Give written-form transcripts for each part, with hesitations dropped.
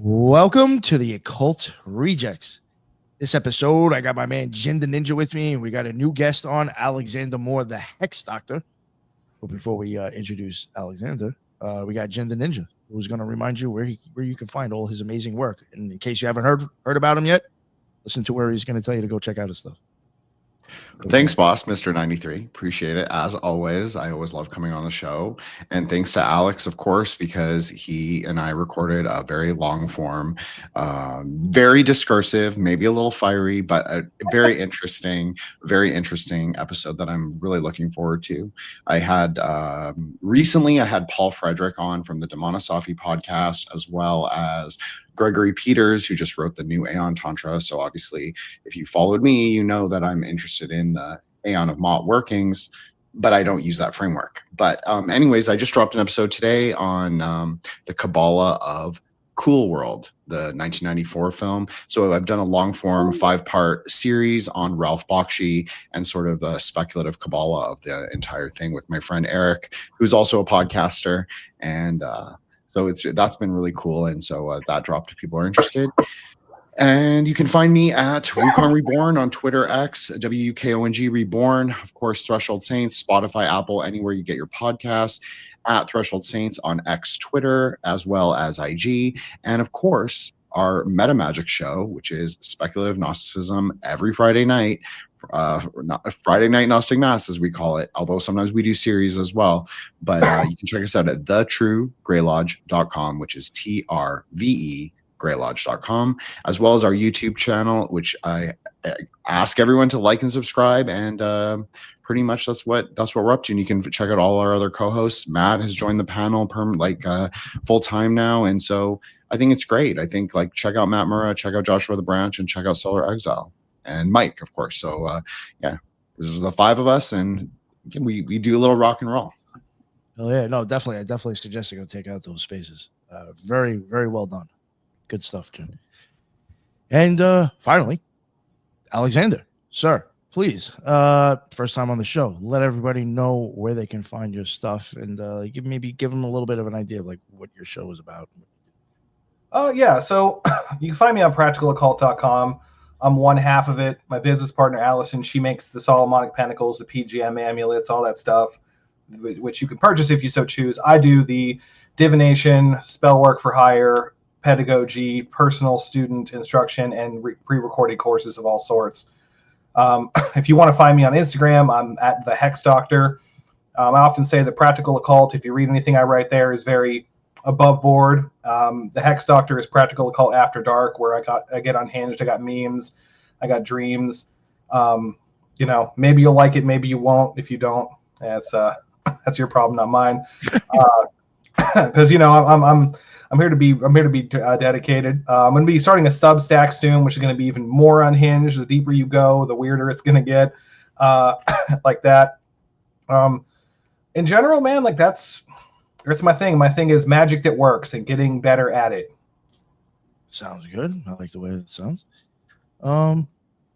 Welcome to the Occult Rejects. This episode, I got my man Jin the Ninja with me, and we got a new guest on, Alexander Moore, the Hex Doctor. But before we introduce Alexander, we got Jin the Ninja, who's going to remind you where you can find all his amazing work. And in case you haven't heard about him yet, listen to where he's going to tell you to go check out his stuff. Thanks, boss, Mr. 93. Appreciate it. As always, I always love coming on the show. And thanks to Alex, of course, because he and I recorded a very long form, very discursive, maybe a little fiery, but a very interesting episode that I'm really looking forward to. I had recently, I had Paul Frederick on from the Demonosophie podcast, as well as Gregory Peters, who just wrote the new Aeon Tantra. So obviously, if you followed me, you know that I'm interested in the Aeon of Mott workings, but I don't use that framework. But anyways, I just dropped an episode today on the Kabbalah of Cool World, the 1994 film. So I've done a long form 5-part series on Ralph Bakshi and sort of the speculative Kabbalah of the entire thing with my friend Eric, who's also a podcaster. And so that's been really cool. And so that dropped if people are interested. And you can find me at Wukong Reborn on Twitter X, WUKONG Reborn. Of course, Threshold Saints, Spotify, Apple, anywhere you get your podcasts. At Threshold Saints on X Twitter, as well as IG. And of course, our Meta Magic show, which is Speculative Gnosticism every Friday night. Friday Night Gnostic Mass, as we call it, although sometimes we do series as well. But you can check us out at thetruegraylodge.com, which is TRVE graylodge.com, as well as our YouTube channel, which I ask everyone to like and subscribe. And pretty much that's what we're up to. And you can check out all our other co-hosts. Matt has joined the panel full time now, and so I think it's great. I think check out Matt Murrah, check out Joshua the Branch, and check out Solar Exile. And Mike, of course. So yeah, this is the 5 of us, and we do a little rock and roll. Oh yeah, no, definitely. I definitely suggest you go take out those spaces. Very, very well done. Good stuff, Jim. And finally, Alexander, sir, please, first time on the show, let everybody know where they can find your stuff, and give them a little bit of an idea of what your show is about. Yeah, so you can find me on practicaloccult.com. I'm one half of it. My business partner, Allison, she makes the Solomonic Pentacles, the PGM amulets, all that stuff, which you can purchase if you so choose. I do the divination, spell work for hire, pedagogy, personal student instruction, and pre-recorded courses of all sorts. If you want to find me on Instagram, I'm at the Hex Doctor. I often say the Practical Occult, if you read anything I write there, is very above board. The Hex Doctor is Practical Occult After Dark, where I get unhinged. I got memes, I got dreams. Maybe you'll like it, maybe you won't. If you don't, that's your problem, not mine. Because I'm here to be dedicated. I'm going to be starting a Substack soon, which is going to be even more unhinged. The deeper you go, the weirder it's going to get. Like that. In general, man, that's my thing. My thing is magic that works and getting better at it. Sounds good. I like the way that sounds. All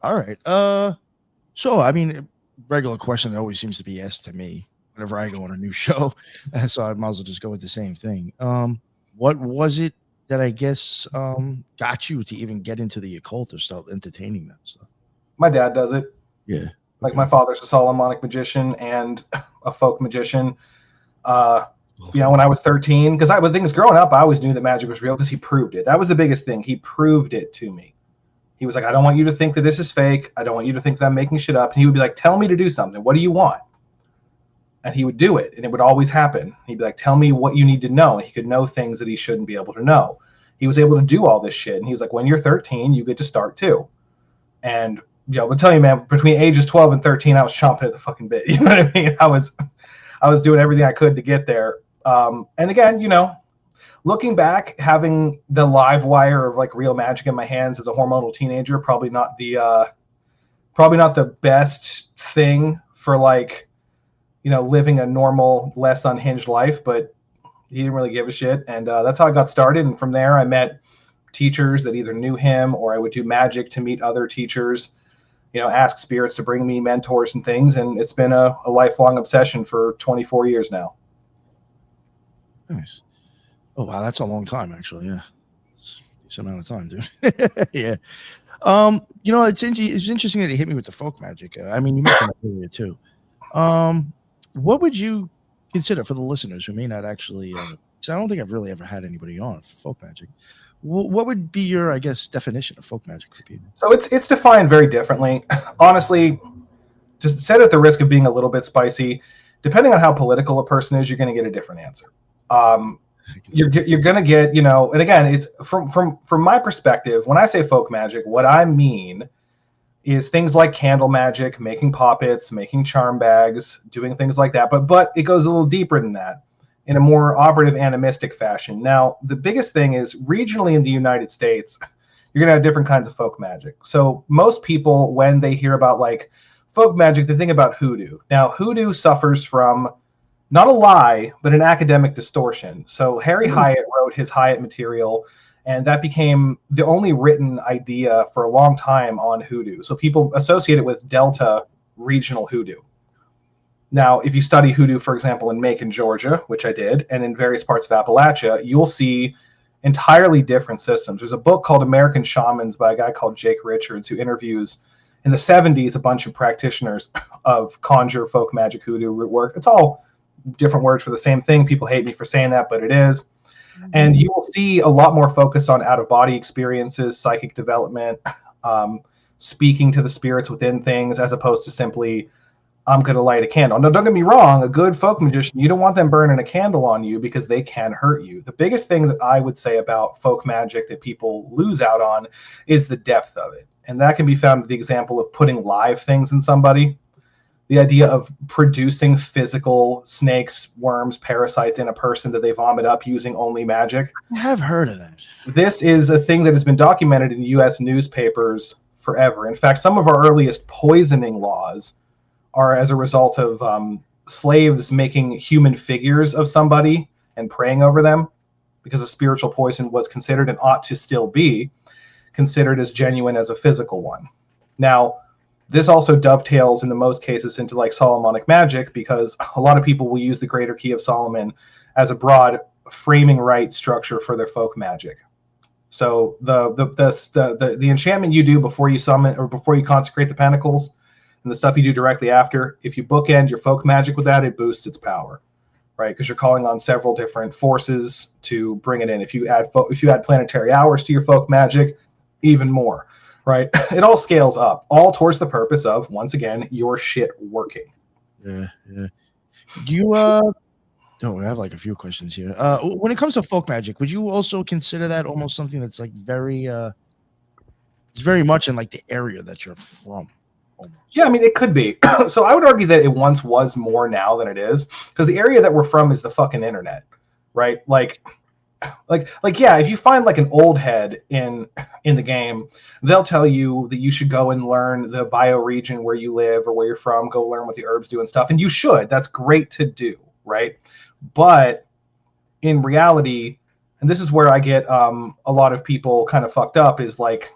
right. So, I mean, regular question that always seems to be asked to me whenever I go on a new show. So I might as well just go with the same thing. What was it that I guess got you to even get into the occult or start entertaining that stuff? My dad does it. Yeah. Like my father's a Solomonic magician and a folk magician. When I was 13, because the thing is, growing up, I always knew that magic was real because he proved it. That was the biggest thing. He proved it to me. He was like, I don't want you to think that this is fake. I don't want you to think that I'm making shit up. And he would be like, tell me to do something. What do you want? And he would do it, and it would always happen. He'd be like, tell me what you need to know. And he could know things that he shouldn't be able to know. He was able to do all this shit. And he was like, when you're 13, you get to start too. And I'll tell you, man, between ages 12 and 13, I was chomping at the fucking bit. You know what I mean? I was doing everything I could to get there. And again, looking back, having the live wire of real magic in my hands as a hormonal teenager, probably not the best thing for living a normal, less unhinged life, but he didn't really give a shit. And that's how I got started. And from there, I met teachers that either knew him, or I would do magic to meet other teachers, ask spirits to bring me mentors and things. And it's been a lifelong obsession for 24 years now. Nice. Oh, wow. That's a long time, actually. Yeah. Some amount of time, dude. Yeah. It's interesting that it hit me with the folk magic. I mean, you mentioned that earlier too. What would you consider for the listeners who may not actually? Because I don't think I've really ever had anybody on for folk magic. What would be your, I guess, definition of folk magic for people? So it's defined very differently. Honestly, just said at the risk of being a little bit spicy, depending on how political a person is, you're going to get a different answer. You're going to get, and again, it's from my perspective, when I say folk magic, what I mean is things like candle magic, making poppets, making charm bags, doing things like that. But it goes a little deeper than that in a more operative animistic fashion. Now, the biggest thing is regionally in the United States, you're going to have different kinds of folk magic. So most people, when they hear about like folk magic, they think about hoodoo. Now, hoodoo suffers from not a lie, but an academic distortion. So Harry Hyatt wrote his Hyatt material, and that became the only written idea for a long time on hoodoo. So people associate it with Delta regional hoodoo. Now, if you study hoodoo, for example, in Macon, Georgia, which I did, and in various parts of Appalachia, you'll see entirely different systems. There's a book called American Shamans by a guy called Jake Richards, who interviews in the 70s a bunch of practitioners of conjure, folk magic, hoodoo, root work. It's all different words for the same thing. People hate me for saying that, but it is. And you will see a lot more focus on out-of-body experiences, psychic development, speaking to the spirits within things, as opposed to simply, I'm going to light a candle. Now, don't get me wrong, a good folk magician, you don't want them burning a candle on you because they can hurt you. The biggest thing that I would say about folk magic that people lose out on is the depth of it. And that can be found with the example of putting live things in somebody. The idea of producing physical snakes, worms, parasites in a person that they vomit up using only magic. I have heard of that. This is a thing that has been documented in U.S. newspapers forever. In fact, some of our earliest poisoning laws are as a result of slaves making human figures of somebody and praying over them, because a spiritual poison was considered, and ought to still be considered, as genuine as a physical one. Now, this also dovetails in the most cases into like Solomonic magic, because a lot of people will use the Greater Key of Solomon as a broad framing right structure for their folk magic. So the enchantment you do before you summon or before you consecrate the pentacles, and the stuff you do directly after, if you bookend your folk magic with that, it boosts its power, right? Because you're calling on several different forces to bring it in. If you add planetary hours to your folk magic, even more. Right, it all scales up, all towards the purpose of, once again, your shit working. Yeah. Do you I have like a few questions here. When it comes to folk magic, would you also consider that almost something that's like very it's very much in like the area that you're from? Almost. Yeah, I mean, it could be. So I would argue that it once was more now than it is, because the area that we're from is the fucking internet, right? Like yeah, if you find like an old head in the game, they'll tell you that you should go and learn the bioregion where you live or where you're from, go learn what the herbs do and stuff, and you should. That's great to do, right? But in reality, and this is where I get a lot of people kind of fucked up, is like,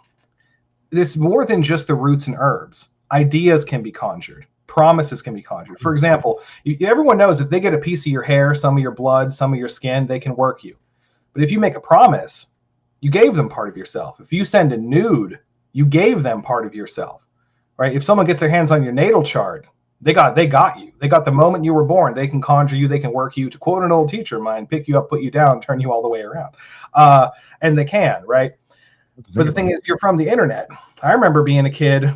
it's more than just the roots and herbs. Ideas can be conjured. Promises can be conjured. For example, everyone knows if they get a piece of your hair, some of your blood, some of your skin, they can work you. But if you make a promise, you gave them part of yourself. If you send a nude, you gave them part of yourself, right? If someone gets their hands on your natal chart, they got you. They got the moment you were born. They can conjure you. They can work you. To quote an old teacher of mine, pick you up, put you down, turn you all the way around. And they can, right? But the thing is, you're from the internet. I remember being a kid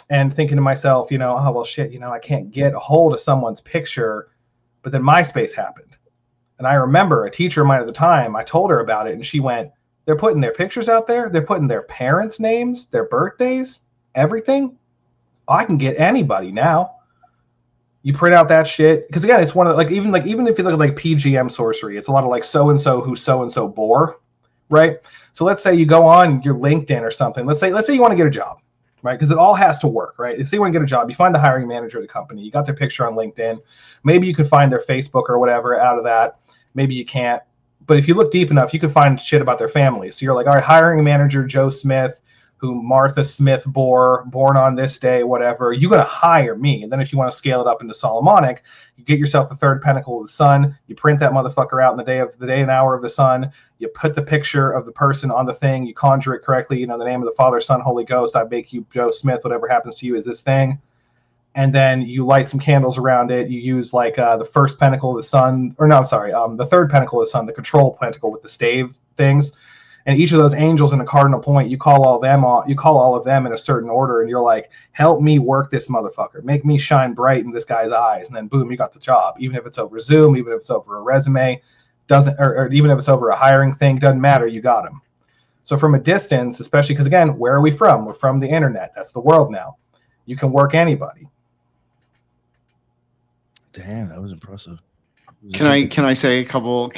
and thinking to myself, oh, well, shit, I can't get a hold of someone's picture. But then MySpace happened. And I remember a teacher of mine at the time, I told her about it, and she went, they're putting their pictures out there. They're putting their parents' names, their birthdays, everything. I can get anybody now. You print out that shit. Because again, it's one of even if you look at like PGM sorcery, it's a lot of like so-and-so who so-and-so bore, right? So let's say you go on your LinkedIn or something. Let's say you want to get a job, right? Because it all has to work, right? If you want to get a job, you find the hiring manager of the company. You got their picture on LinkedIn. Maybe you can find their Facebook or whatever out of that. Maybe you can't. But if you look deep enough, you can find shit about their family. So you're like, all right, hiring manager Joe Smith, who Martha Smith bore, born on this day, whatever, you're going to hire me. And then if you want to scale it up into Solomonic, you get yourself the third pentacle of the sun, you print that motherfucker out in the day and hour of the sun, you put the picture of the person on the thing, you conjure it correctly, you know, the name of the Father, Son, Holy Ghost, I make you Joe Smith, whatever happens to you is this thing. And then you light some candles around it. You use like the first pentacle of the sun, or no, I'm sorry, the third pentacle of the sun, the control pentacle with the stave things. And each of those angels in a cardinal point, you call all of them in a certain order, and you're like, help me work this motherfucker, make me shine bright in this guy's eyes, and then boom, you got the job. Even if it's over Zoom, even if it's over a resume, or even if it's over a hiring thing, doesn't matter, you got him. So from a distance, especially because again, where are we from? We're from the internet. That's the world now. You can work anybody. Damn, that was impressive. Can I say a couple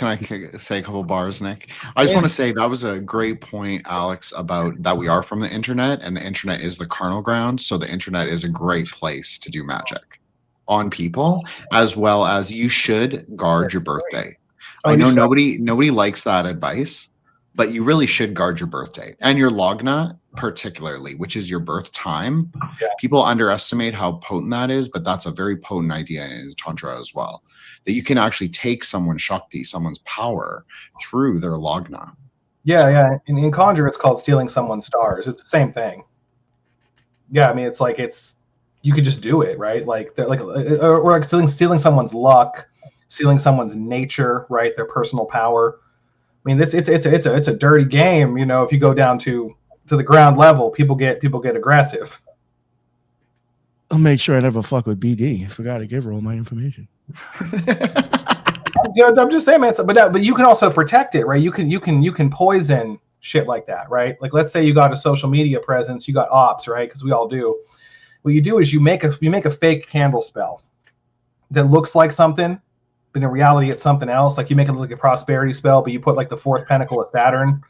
bars, Nick? I just want to say that was a great point, Alex, about that we are from the internet, and the internet is the carnal ground. So the internet is a great place to do magic on people, as well as you should guard your birthday. I know nobody likes that advice, but you really should guard your birthday and your logna particularly, which is your birth time. Yeah. People underestimate how potent that is, but that's a very potent idea in Tantra as well. That you can actually take someone's Shakti, someone's power through their logna. Yeah. In Conjure, it's called stealing someone's stars. It's the same thing. Yeah, I mean, you could just do it, right? Like stealing someone's luck, stealing someone's nature, right? Their personal power. I mean, it's a dirty game, you know. If you go down to the ground level, people get aggressive. I'll make sure I never fuck with BD. I forgot to give her all my information. I'm just saying, man. But you can also protect it, right? You can poison shit like that, right? Like, let's say you got a social media presence, you got ops, right? Because we all do. What you do is you make a fake candle spell that looks like something, but in reality it's something else. Like you make it look like a prosperity spell, but you put like the fourth pentacle of Saturn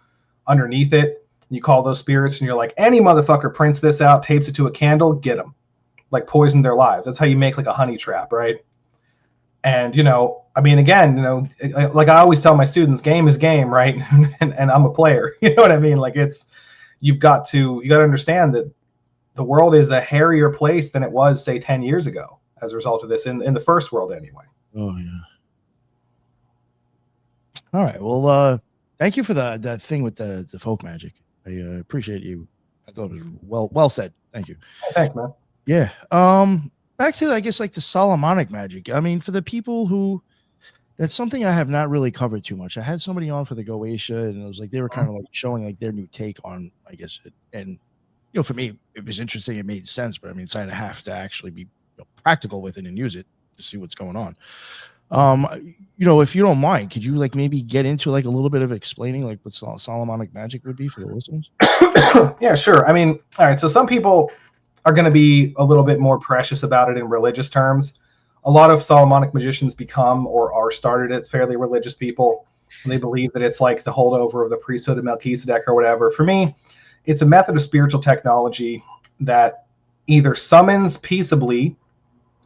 underneath it. You call those spirits, and you're like, any motherfucker prints this out, tapes it to a candle, get them. Like poison their lives. That's how you make like a honey trap, right? And, you know, I mean, again, you know, like I always tell my students, game is game, right? and I'm a player. You know what I mean? Like you got to understand that the world is a hairier place than it was, say, 10 years ago as a result of this in the first world anyway. Oh, yeah. All right. Well, thank you for that thing with the folk magic. I appreciate you. I thought it was well said. Thank you. Thanks, man. Yeah. Back to, I guess, like the Solomonic magic. I mean, for the people who, that's something I have not really covered too much. I had somebody on for the Goetia, and it was like they were kind of like showing like their new take on, I guess, it. And you know, for me, it was interesting. It made sense, but I mean, so I'd have to actually be practical with it and use it to see what's going on. You know, if you don't mind, could you like maybe get into like a little bit of explaining like what Solomonic magic would be for the listeners? Yeah, sure. I mean, all right. So some people are going to be a little bit more precious about it in religious terms. A lot of Solomonic magicians become or are started as fairly religious people, and they believe that it's like the holdover of the priesthood of Melchizedek or whatever. For me, it's a method of spiritual technology that either summons peaceably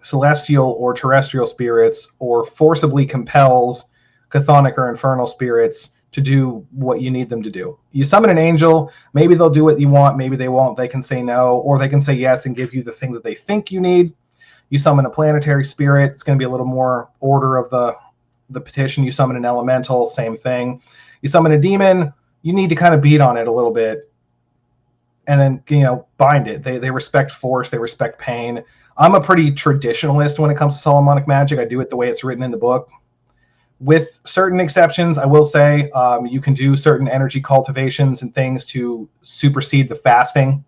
celestial or terrestrial spirits or forcibly compels chthonic or infernal spirits to do what you need them to do. You summon an angel, maybe they'll do what you want, maybe they won't. They can say no, or they can say yes and give you the thing that they think you need. You summon a planetary spirit, it's going to be a little more order of the petition. You summon an elemental, same thing. You summon a demon, you need to kind of beat on it a little bit and then, you know, bind it. They respect force, they respect pain. I'm a pretty traditionalist when it comes to Solomonic magic. I do it the way it's written in the book. With certain exceptions, I will say you can do certain energy cultivations and things to supersede the fasting,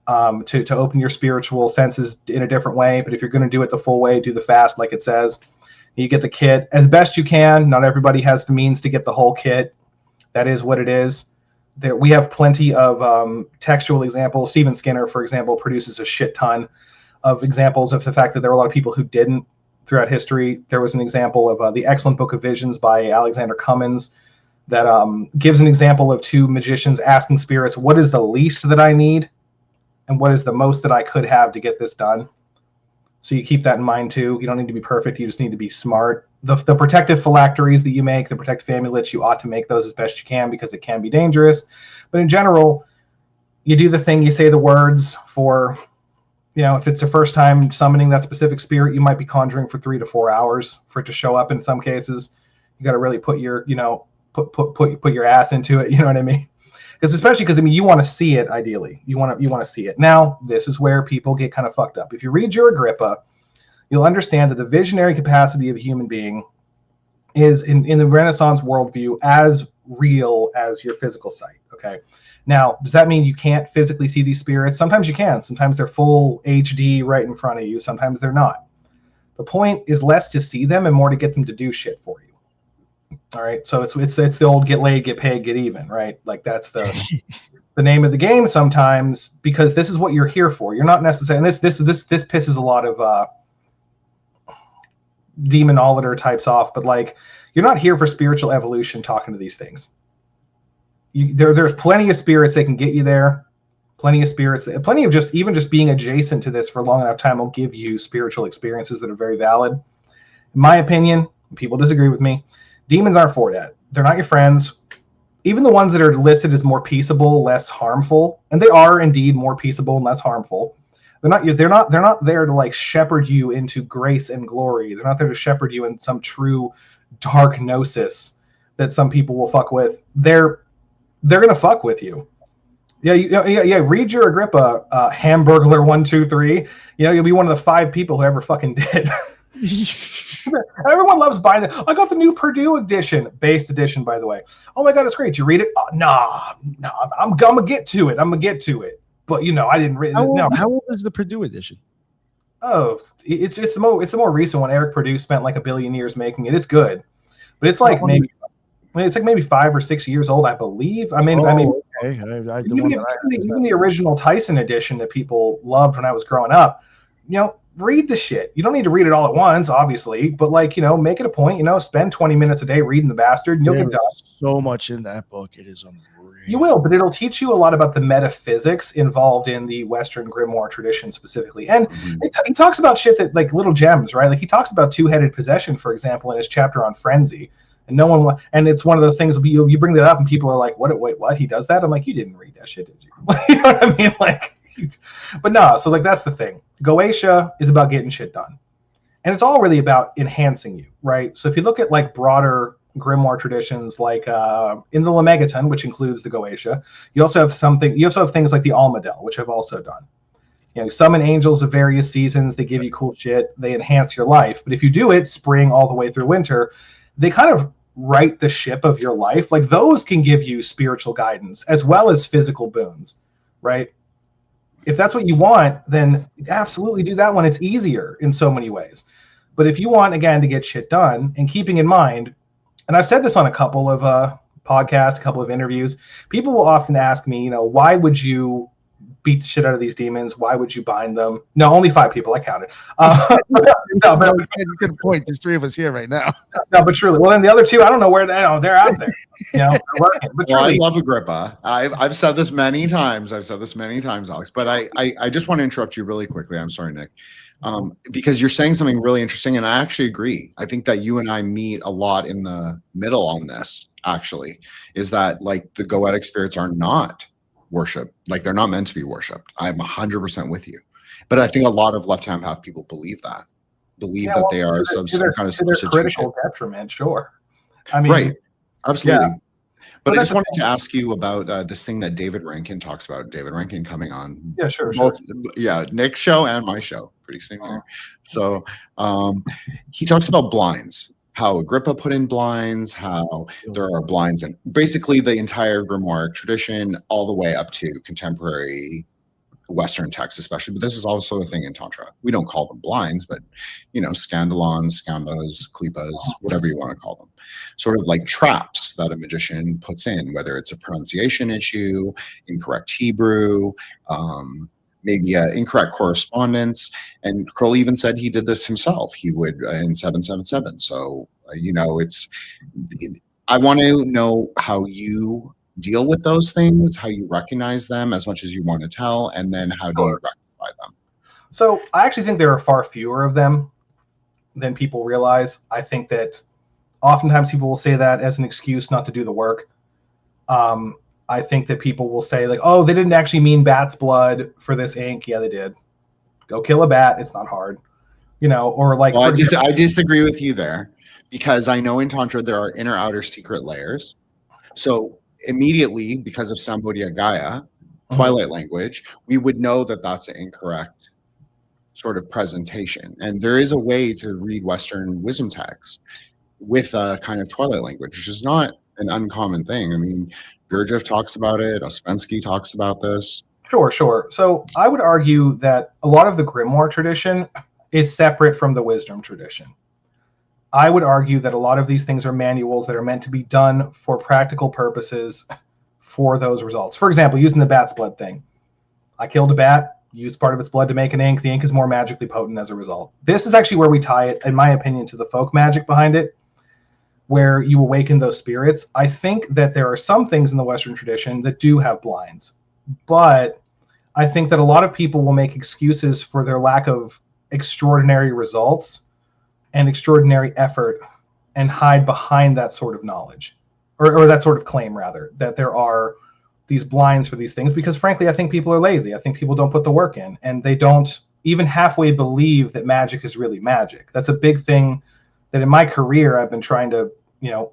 to open your spiritual senses in a different way. But if you're going to do it the full way, do the fast like it says. You get the kit as best you can. Not everybody has the means to get the whole kit. That is what it is. We have plenty of textual examples. Stephen Skinner, for example, produces a shit ton of examples of the fact that there were a lot of people who didn't. Throughout history, there was an example of the excellent Book of Visions by Alexander Cummins that gives an example of two magicians asking spirits, what is the least that I need and what is the most that I could have to get this done? So you keep that in mind too. You don't need to be perfect. You just need to be smart. The protective phylacteries that you make, the protective amulets, you ought to make those as best you can because it can be dangerous. But in general, You do the thing, you say the words for, if it's the first time summoning that specific spirit, you might be conjuring for 3 to 4 hours for it to show up. In some cases, you got to really put your, put your ass into it. You know what I mean? Especially because you want to see it. Ideally, you want to see it. Now, this is where people get kind of fucked up. If you read your Agrippa, you'll understand that the visionary capacity of a human being is in the Renaissance worldview as real as your physical sight. Okay. Now, does that mean you can't physically see these spirits? Sometimes you can. Sometimes they're full HD right in front of you. Sometimes they're not. The point is less to see them and more to get them to do shit for you. All right. So it's the old get laid, get paid, get even, right? Like that's the name of the game sometimes, because this is what you're here for. You're not necessarily, and this pisses a lot of demonologer types off, but like you're not here for spiritual evolution talking to these things. There's plenty of spirits that can get you there. Plenty of spirits, plenty of just being adjacent to this for a long enough time will give you spiritual experiences that are very valid. In my opinion, people disagree with me. Demons aren't for that. They're not your friends. Even the ones that are listed as more peaceable, less harmful, and they are indeed more peaceable and less harmful. They're not there to like shepherd you into grace and glory. They're not there to shepherd you in some true dark gnosis that some people will fuck with. They're gonna fuck with you. Yeah. Read your Agrippa, Hamburglar 123. You'll be one of the 5 people who ever fucking did. Everyone loves buying it. I got the new Purdue edition, based edition, by the way. Oh my god, it's great. You read it? Oh, nah. I'm gonna get to it. But I didn't read. How old is the Purdue edition? Oh, it's the more recent one. Eric Purdue spent like 1 billion years making it. It's good, but it's like maybe 5 or 6 years old, I believe. I mean, okay. Even the original Tyson edition that people loved when I was growing up. Read the shit. You don't need to read it all at once, obviously, but like make it a point. Spend 20 minutes a day reading the bastard, and you'll get done. So much in that book, it is unreal. You will, but it'll teach you a lot about the metaphysics involved in the Western grimoire tradition specifically. And he talks about shit that like little gems, right? Like he talks about 2-headed possession, for example, in his chapter on frenzy. And it's one of those things. You bring that up, and people are like, "What? Wait, what? He does that?" I'm like, "You didn't read that shit, did you?" You know what I mean? Like, but no. So like that's the thing. Goetia is about getting shit done, and it's all really about enhancing you, right? So if you look at like broader grimoire traditions, like in the Lemegeton, which includes the Goetia, you also have things like the Almadel, which I've also done. Summon angels of various seasons. They give you cool shit. They enhance your life. But if you do it spring all the way through winter, they kind of right the ship of your life. Like those can give you spiritual guidance as well as physical boons, right? If that's what you want, then absolutely do that one. It's easier in so many ways. But if you want, again, to get shit done, and keeping in mind, and I've said this on a couple of podcasts, a couple of interviews, people will often ask me, why would you beat the shit out of these demons? Why would you bind them? No, only 5 people. I counted. No, but that's a good point. There's 3 of us here right now. No, but truly. Well, then the other 2, I don't know where they're out there. They're working. But well, I love Agrippa. I've said this many times. Alex. But I just want to interrupt you really quickly. I'm sorry, Nick. Because you're saying something really interesting, and I actually agree. I think that you and I meet a lot in the middle on this, actually, is that like the Goetic spirits are not worshipped. Like they're not meant to be worshipped. I'm 100% with you. But I think a lot of left-hand path people believe that they are some kind of substitution. Critical detriment, sure. I mean, right. Absolutely. Yeah. But I just wanted to ask you about this thing that David Rankin talks about. David Rankin coming on. Yeah, sure. Yeah, Nick's show and my show. Pretty soon there. So he talks about blinds, how Agrippa put in blinds, how there are blinds in basically the entire grimoire tradition, all the way up to contemporary Western texts, especially. But this is also a thing in Tantra. We don't call them blinds, but scandalons, skambas, klipas, whatever you want to call them. Sort of like traps that a magician puts in, whether it's a pronunciation issue, incorrect Hebrew, maybe incorrect correspondence. And Kroll even said he did this himself. He would in 777. So, I want to know how you deal with those things, how you recognize them as much as you want to tell, and then how do you rectify them? So I actually think there are far fewer of them than people realize. I think that oftentimes people will say that as an excuse not to do the work. I think that people will say like, oh, they didn't actually mean bat's blood for this ink. Yeah, they did. Go kill a bat. It's not hard. Or like, well, I disagree with you there, because I know in Tantra there are inner outer secret layers. So immediately, because of Sambodhya Gaya, Twilight language, we would know that that's an incorrect sort of presentation. And there is a way to read Western wisdom texts with a kind of Twilight language, which is not an uncommon thing. I mean, Gurdjieff talks about it. Ouspensky talks about this. Sure. So I would argue that a lot of the grimoire tradition is separate from the wisdom tradition. I would argue that a lot of these things are manuals that are meant to be done for practical purposes for those results. For example, using the bat's blood thing. I killed a bat, used part of its blood to make an ink. The ink is more magically potent as a result. This is actually where we tie it, in my opinion, to the folk magic behind it, where you awaken those spirits. I think that there are some things in the Western tradition that do have blinds, but I think that a lot of people will make excuses for their lack of extraordinary results and extraordinary effort and hide behind that sort of knowledge, or that sort of claim, rather, that there are these blinds for these things, because frankly, I think people are lazy. I think people don't put the work in, and they don't even halfway believe that magic is really magic. That's a big thing that in my career I've been trying to,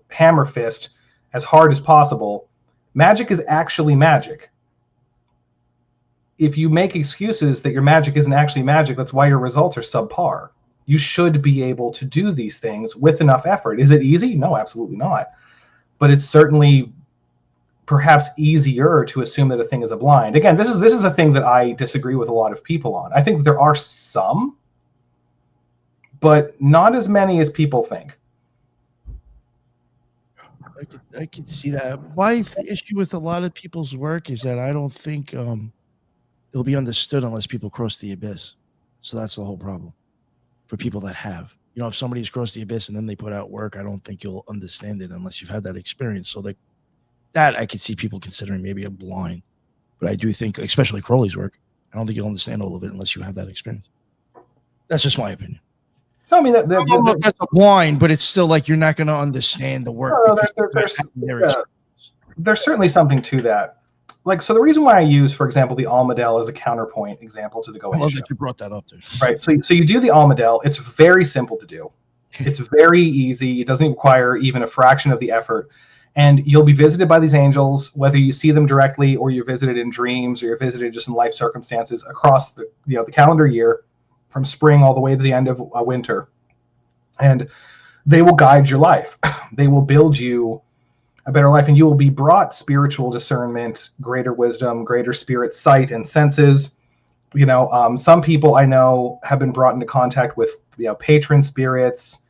hammer fist as hard as possible. Magic is actually magic. If you make excuses that your magic isn't actually magic, that's why your results are subpar. You should be able to do these things with enough effort. Is it easy? No, absolutely not. But it's certainly perhaps easier to assume that a thing is a blind. Again, this is a thing that I disagree with a lot of people on. I think there are some, but not as many as people think. I could see that. My issue with a lot of people's work is that I don't think it'll be understood unless people cross the abyss. So that's the whole problem for people that have. If somebody's crossed the abyss and then they put out work, I don't think you'll understand it unless you've had that experience. So that I could see people considering maybe a blind. But I do think, especially Crowley's work, I don't think you'll understand all of it unless you have that experience. That's just my opinion. I mean, I don't know if that's a blind, but it's still like you're not going to understand the work. There's certainly something to that. Like, so the reason why I use, for example, the Almadel as a counterpoint example to the Goetia. I love that you brought that up, dude. Right. So you do the Almadel. It's very simple to do. It's very easy. It doesn't require even a fraction of the effort. And you'll be visited by these angels, whether you see them directly or you're visited in dreams or you're visited just in life circumstances across the calendar year, from spring all the way to the end of winter. And they will guide your life. They will build you a better life, and you will be brought spiritual discernment, greater wisdom, greater spirit sight and senses. Some people I know have been brought into contact with patron spirits.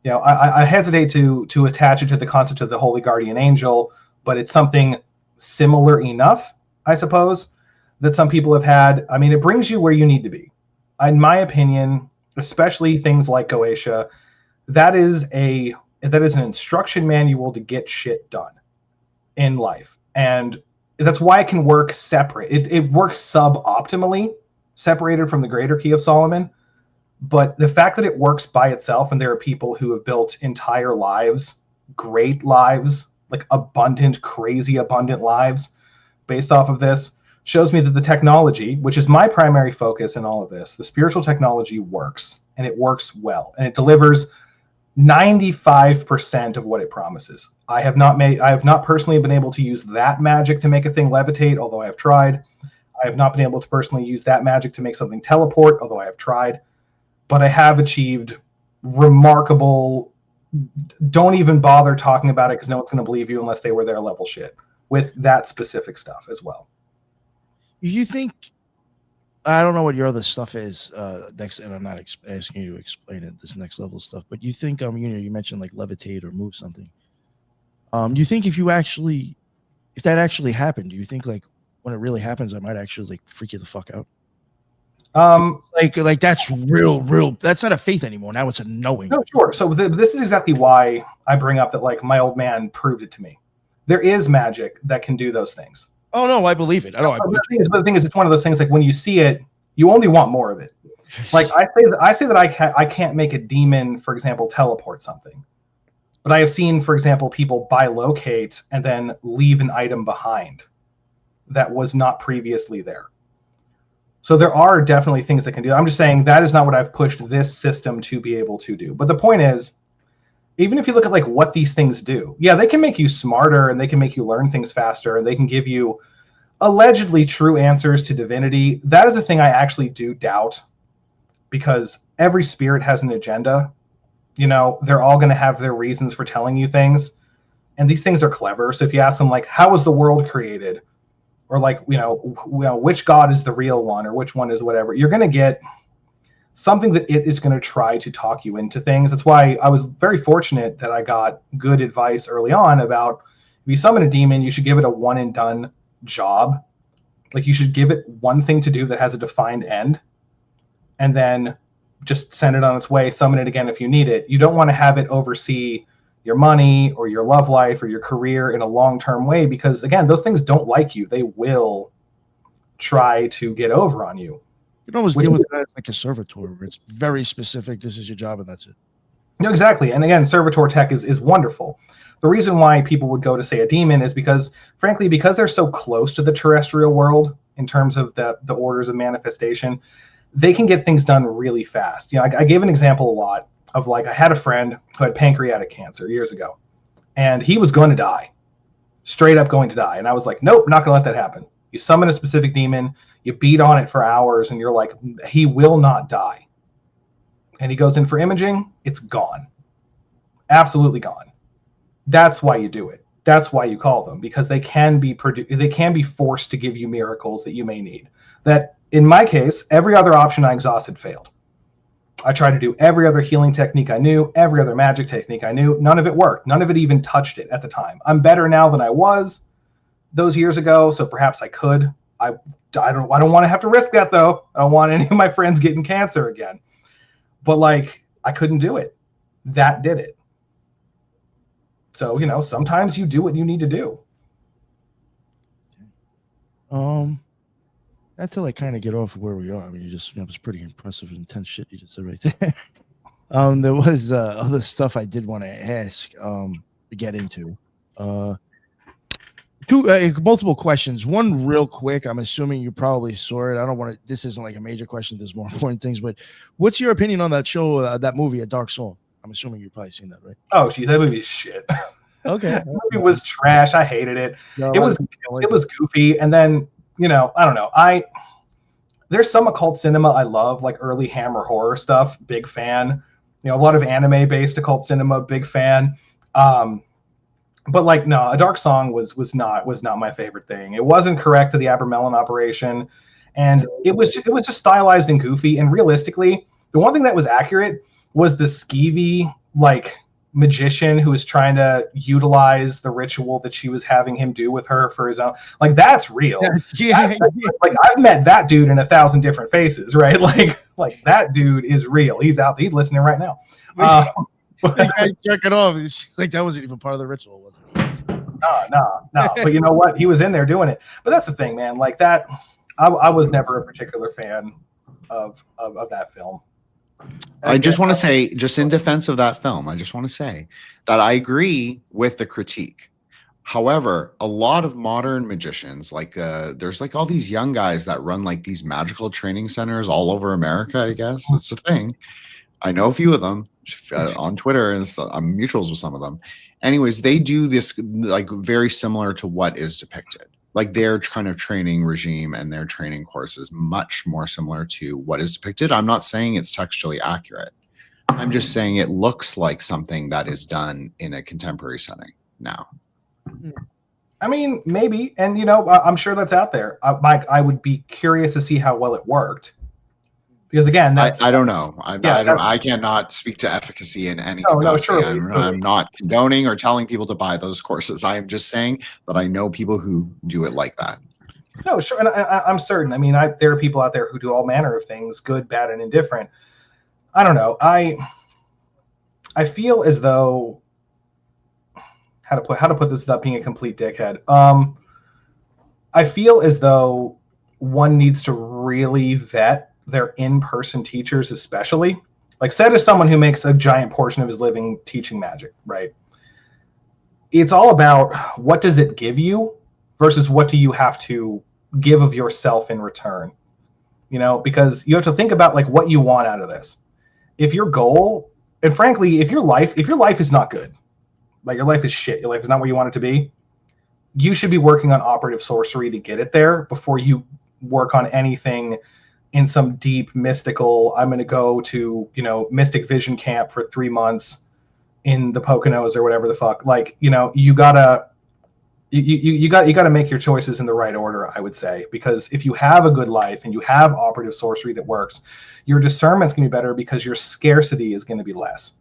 I hesitate to attach it to the concept of the holy guardian angel, but it's something similar enough, I suppose, that some people have had. I mean, it brings you where you need to be. In my opinion, especially things like Goetia, that is an instruction manual to get shit done in life. And that's why it can work separate. It works suboptimally, separated from the greater key of Solomon. But the fact that it works by itself, and there are people who have built entire lives, great lives, like abundant, crazy abundant lives based off of this, shows me that the technology, which is my primary focus in all of this, the spiritual technology works, and it works well, and it delivers 95% of what it promises. I have not personally been able to use that magic to make a thing levitate, although I have tried. I have not been able to personally use that magic to make something teleport, although I have tried. But I have achieved remarkable, don't even bother talking about it because no one's going to believe you unless they were there level shit with that specific stuff as well. You think, I don't know what your other stuff is next, and I'm not asking you to explain it, this next level stuff, but you think, you mentioned like levitate or move something. You think if that actually happened, do you think like when it really happens, I might actually like freak you the fuck out? Like that's real. That's not a faith anymore. Now it's a knowing. No, sure. So this is exactly why I bring up that like my old man proved it to me. There is magic that can do those things. Oh no, I believe it. But the thing is, it's one of those things like when you see it, you only want more of it. Like I say that I can't make a demon, for example, teleport something, but I have seen, for example, people bilocate and then leave an item behind that was not previously there. So there are definitely things that can do that. I'm just saying that is not what I've pushed this system to be able to do. But the point is, even if you look at like what these things do, yeah, they can make you smarter and they can make you learn things faster and they can give you allegedly true answers to divinity. That is a thing I actually do doubt, because every spirit has an agenda. You know, they're all going to have their reasons for telling you things. And these things are clever. So if you ask them, like, how was the world created? Or like, you know, which God is the real one, or which one is whatever, you're going to get something that it is going to try to talk you into things. That's why I was very fortunate that I got good advice early on about, if you summon a demon, you should give it a one and done job. Like, you should give it one thing to do that has a defined end, and then just send it on its way, summon it again if you need it. You don't want to have it oversee your money or your love life or your career in a long-term way, because again, those things don't like you. They will try to get over on you. You can almost deal with that as like a servitor, where it's very specific. This is your job and that's it. No, exactly. And again, servitor tech is wonderful. The reason why people would go to, say, a demon is because, frankly, because they're so close to the terrestrial world in terms of the orders of manifestation, they can get things done really fast. You know, I gave an example a lot of, like, I had a friend who had pancreatic cancer years ago, and he was going to die, straight up going to die. And I was like, nope, not going to let that happen. You summon a specific demon, you beat on it for hours, and you're like, he will not die. And he goes in for imaging, it's gone. Absolutely gone. That's why you do it. That's why you call them, because they can be forced to give you miracles that you may need. That, in my case, every other option I exhausted failed. I tried to do every other healing technique I knew, every other magic technique I knew. None of it worked. None of it even touched it at the time. I'm better now than I was those years ago, so perhaps I could. I don't want to have to risk that, though. I don't want any of my friends getting cancer again. But, like, I couldn't do it. That did it. So, you know, sometimes you do what you need to do. Not to like kind of get off of where we are. I mean, it was pretty impressive, intense shit you just said right there. There was other stuff I did want to ask, to get into. Multiple questions. One real quick. I'm assuming you probably saw it. I don't want to. This isn't like a major question. There's more important things. But what's your opinion on that show, that movie, A Dark Soul? I'm assuming you've probably seen that, right? Oh, gee, that movie is shit. Okay. That movie was trash. I hated it. No, it was goofy. And then, you know, I don't know. There's some occult cinema I love, like early Hammer horror stuff. Big fan. You know, a lot of anime-based occult cinema. Big fan. But like, no, A Dark Song was not my favorite thing. It wasn't correct to the Abermelon operation, and it was just stylized and goofy. And realistically, the one thing that was accurate was the skeevy, like, magician who was trying to utilize the ritual that she was having him do with her for his own. Like, that's real. Yeah. Like, I've met that dude in 1,000 different faces, right? Like that dude is real. He's out there. He's listening right now. Check it off. It's like that wasn't even part of the ritual, was it? No. But you know what? He was in there doing it. But that's the thing, man. Like that, I was never a particular fan of that film. I just want to say, just in defense of that film, I just want to say that I agree with the critique. However, a lot of modern magicians, like there's like all these young guys that run like these magical training centers all over America, I guess. It's a thing. I know a few of them on Twitter, and I'm mutuals with some of them. Anyways, they do this like very similar to what is depicted. Like their kind of training regime and their training course is much more similar to what is depicted. I'm not saying it's textually accurate. I'm just saying it looks like something that is done in a contemporary setting now. I mean, maybe. And, you know, I'm sure that's out there. Mike, I would be curious to see how well it worked. Because again, I don't know. I cannot speak to efficacy in any capacity. I'm not condoning or telling people to buy those courses. I am just saying that I know people who do it like that. No, sure, and I'm certain. I mean, there are people out there who do all manner of things, good, bad, and indifferent. I don't know. I feel as though how to put this without being a complete dickhead. I feel as though one needs to really vet their in-person teachers, especially. Like, said as someone who makes a giant portion of his living teaching magic, right? It's all about what does it give you versus what do you have to give of yourself in return? You know, because you have to think about like what you want out of this. If your goal, and frankly, if your life is not good, like your life is shit, your life is not where you want it to be, you should be working on operative sorcery to get it there before you work on anything in some deep mystical, I'm going to go to, you know, mystic vision camp for 3 months in the Poconos or whatever the fuck. Like, you know, you gotta make your choices in the right order, I would say, because if you have a good life and you have operative sorcery that works, your discernment's going to be better because your scarcity is going to be less,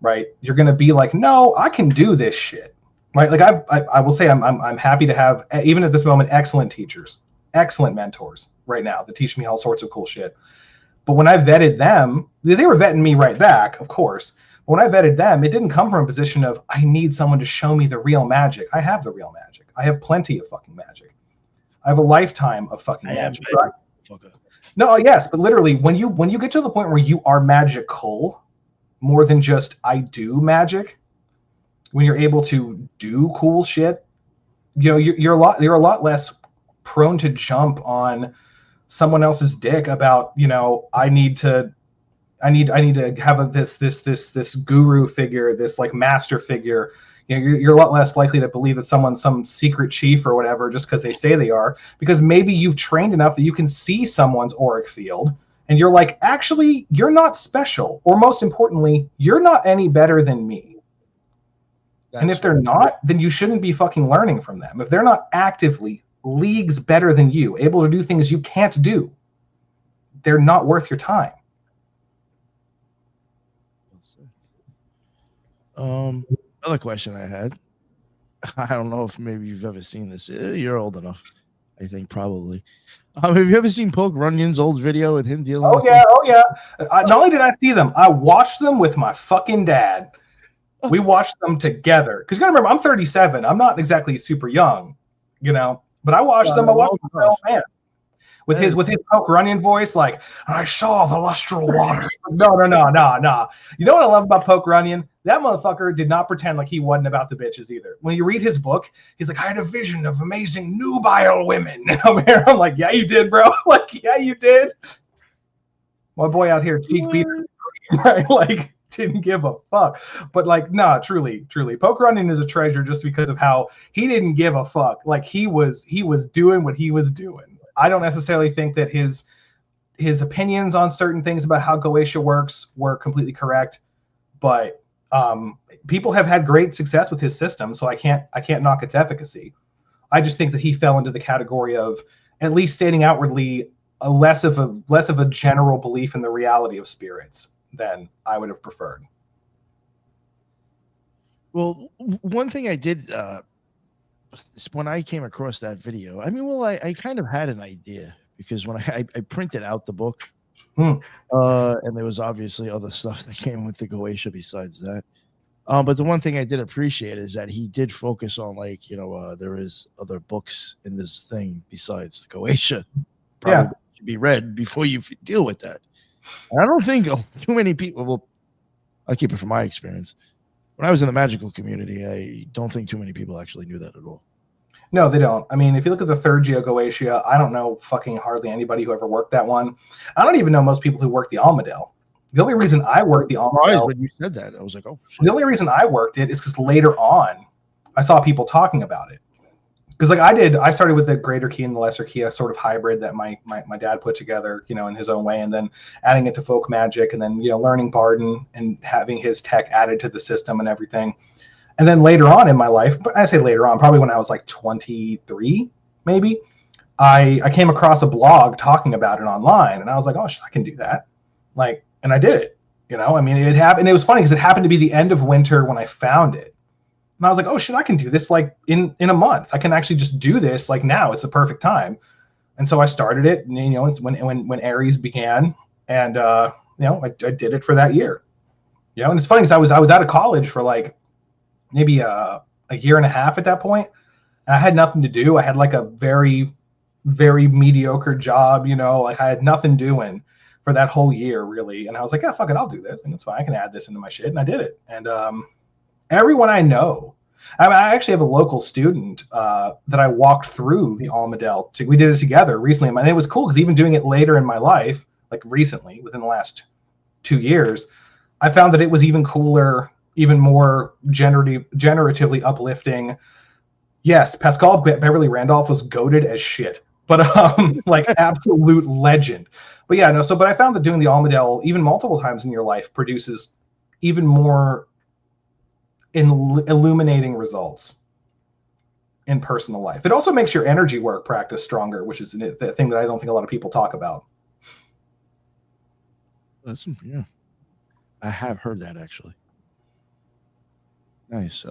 right? You're going to be like, no, I can do this shit, right? Like I will say I'm happy to have, even at this moment, excellent teachers, excellent mentors right now that teach me all sorts of cool shit. But when I vetted them, they were vetting me right back, of course. But when I vetted them, it didn't come from a position of, I need someone to show me the real magic. I have the real magic. I have plenty of fucking magic. I have a lifetime of fucking magic. Right? No, yes, but literally, when you get to the point where you are magical, more than just I do magic, when you're able to do cool shit, you know, you're a lot less prone to jump on someone else's dick about, you know, I need to have this guru figure, this like master figure. You know, you're a lot less likely to believe that someone's some secret chief or whatever just because they say they are, because maybe you've trained enough that you can see someone's auric field and you're like, actually, you're not special, or most importantly, you're not any better than me. And if they're not, then you shouldn't be fucking learning from them. If they're not actively leagues better than you, able to do things you can't do, they're not worth your time. Another question I had. I don't know if maybe you've ever seen this. You're old enough, I think, probably. Have you ever seen Poke Runyon's old video with him dealing with yeah. Not only did I see them, I watched them with my fucking dad. We watched them together. Because you gotta remember, I'm 37. I'm not exactly super young, you know. But I watched them. I watched them with my old man. With his Poke Runyon voice, like, I saw the lustral water. No. You know what I love about Poke Runyon? That motherfucker did not pretend like he wasn't about the bitches either. When you read his book, he's like, I had a vision of amazing nubile women. And I'm like, yeah, you did, bro. Like, yeah, you did. My boy out here, cheek beater, right? Like, didn't give a fuck. But like, nah, truly. Poke Runyon is a treasure just because of how he didn't give a fuck. Like, he was doing what he was doing. I don't necessarily think that his opinions on certain things about how Goetia works were completely correct, but people have had great success with his system, so I can't knock its efficacy. I just think that he fell into the category of, at least stating outwardly, a less of a general belief in the reality of spirits than I would have preferred. Well, one thing I did when I came across that video, I mean, well, I kind of had an idea, because when I printed out the book, and there was obviously other stuff that came with the Goetia besides that. But the one thing I did appreciate is that he did focus on, like, you know, there is other books in this thing besides the Goetia. Probably should be read before you deal with that. And I don't think too many people will. I'll keep it from my experience. When I was in the magical community, I don't think too many people actually knew that at all. No, they don't. I mean, if you look at the third Geo Goetia, I don't know fucking hardly anybody who ever worked that one. I don't even know most people who worked the Almadel. The only reason I worked the Almadel, when you said that, I was like, oh, shit. The only reason I worked it is because later on, I saw people talking about it. Because like I started with the greater key and the lesser key, a sort of hybrid that my dad put together, you know, in his own way, and then adding it to folk magic, and then, you know, learning Barden and having his tech added to the system and everything. And then later on in my life, but I say later on, probably when I was like 23, maybe, I came across a blog talking about it online, and I was like, oh shit, I can do that. Like, and I did it. You know, I mean, it happened. And it was funny because it happened to be the end of winter when I found it. And I was like, oh shit, I can do this like in a month. I can actually just do this like now. It's the perfect time. And so I started it, and, you know, it's when Aries began, and you know, I did it for that year. You know, and it's funny because I was out of college for like maybe a year and a half at that point, and I had nothing to do. I had like a very, very mediocre job. You know, like I had nothing doing for that whole year really. And I was like, yeah, fuck it, I'll do this, and it's fine. I can add this into my shit, and I did it. And everyone I know I actually have a local student that I walked through the Almadel. We did it together recently, and it was cool because even doing it later in my life, like recently, within the last 2 years, I found that it was even cooler, even more generatively uplifting. Yes, Pascal Beverly Randolph was goated as shit, but like absolute legend. But yeah, no. So, but I found that doing the Almadel even multiple times in your life produces even more illuminating results in personal life. It also makes your energy work practice stronger, which is the thing that I don't think a lot of people talk about. Yeah, I have heard that actually. Nice.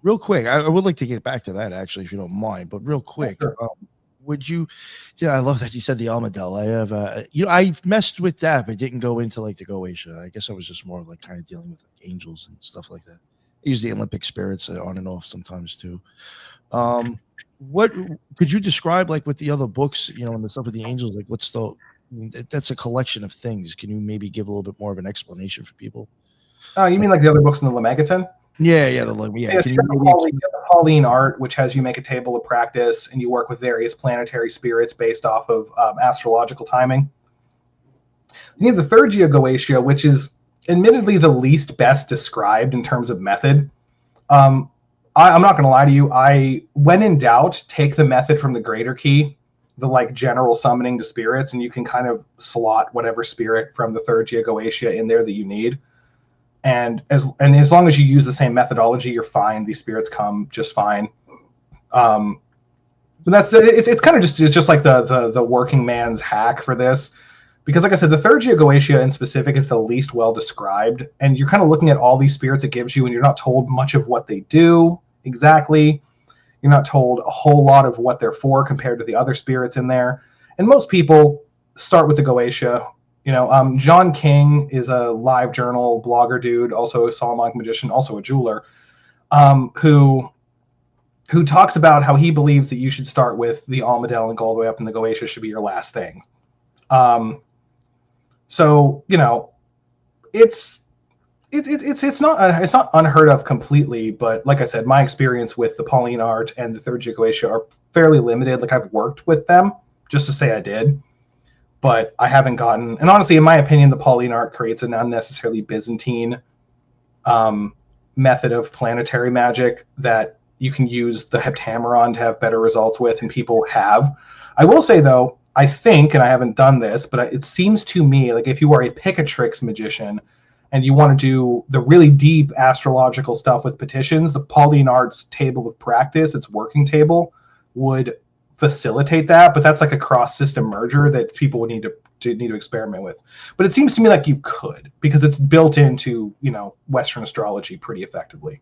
Real quick, I would like to get back to that actually, if you don't mind. But real quick, Sure. would you? Yeah, I love that you said the Almadel. I have, I've messed with that, but didn't go into like the Goetia. I guess I was just more like kind of dealing with like angels and stuff like that. I use the Olympic spirits on and off sometimes too. What could you describe like with the other books, and the stuff with the angels? Like, what's the? That's a collection of things. Can you maybe give a little bit more of an explanation for people? Oh, you mean like the other books in the Lemegeton? Yeah. Can you the Pauline art, which has you make a table of practice and you work with various planetary spirits based off of astrological timing. You have the Thurgia Goetia, which is admittedly the least best described in terms of method. I'm not going to lie to you. When in doubt, take the method from the Greater Key, the like general summoning to spirits, and you can kind of slot whatever spirit from the Thurgia Goetia in there that you need. And as long as you use the same methodology, you're fine. These spirits come just fine. And it's kind of just like the working man's hack for this, because like I said, the Thurgia Goetia in specific is the least well described, and you're kind of looking at all these spirits it gives you, and you're not told much of what they do exactly. You're not told a whole lot of what they're for compared to the other spirits in there. And most people start with the Goetia. John King is a live journal blogger dude, also a Solomonic magician, also a jeweler, who talks about how he believes that you should start with the Almadel and go all the way up, and the Goetia should be your last thing. So it's not unheard of completely, but like I said, my experience with the Pauline art and the Thurgia Goetia are fairly limited. Like I've worked with them just to say I did. But I haven't gotten, and honestly, in my opinion, the Pauline art creates an unnecessarily Byzantine method of planetary magic that you can use the Heptameron to have better results with, and people have. I will say, though, I think, and I haven't done this, but it seems to me like if you are a Picatrix magician and you want to do the really deep astrological stuff with petitions, the Pauline art's table of practice, its working table, would facilitate that, but that's like a cross-system merger that people would need to experiment with. But it seems to me like you could, because it's built into Western astrology pretty effectively.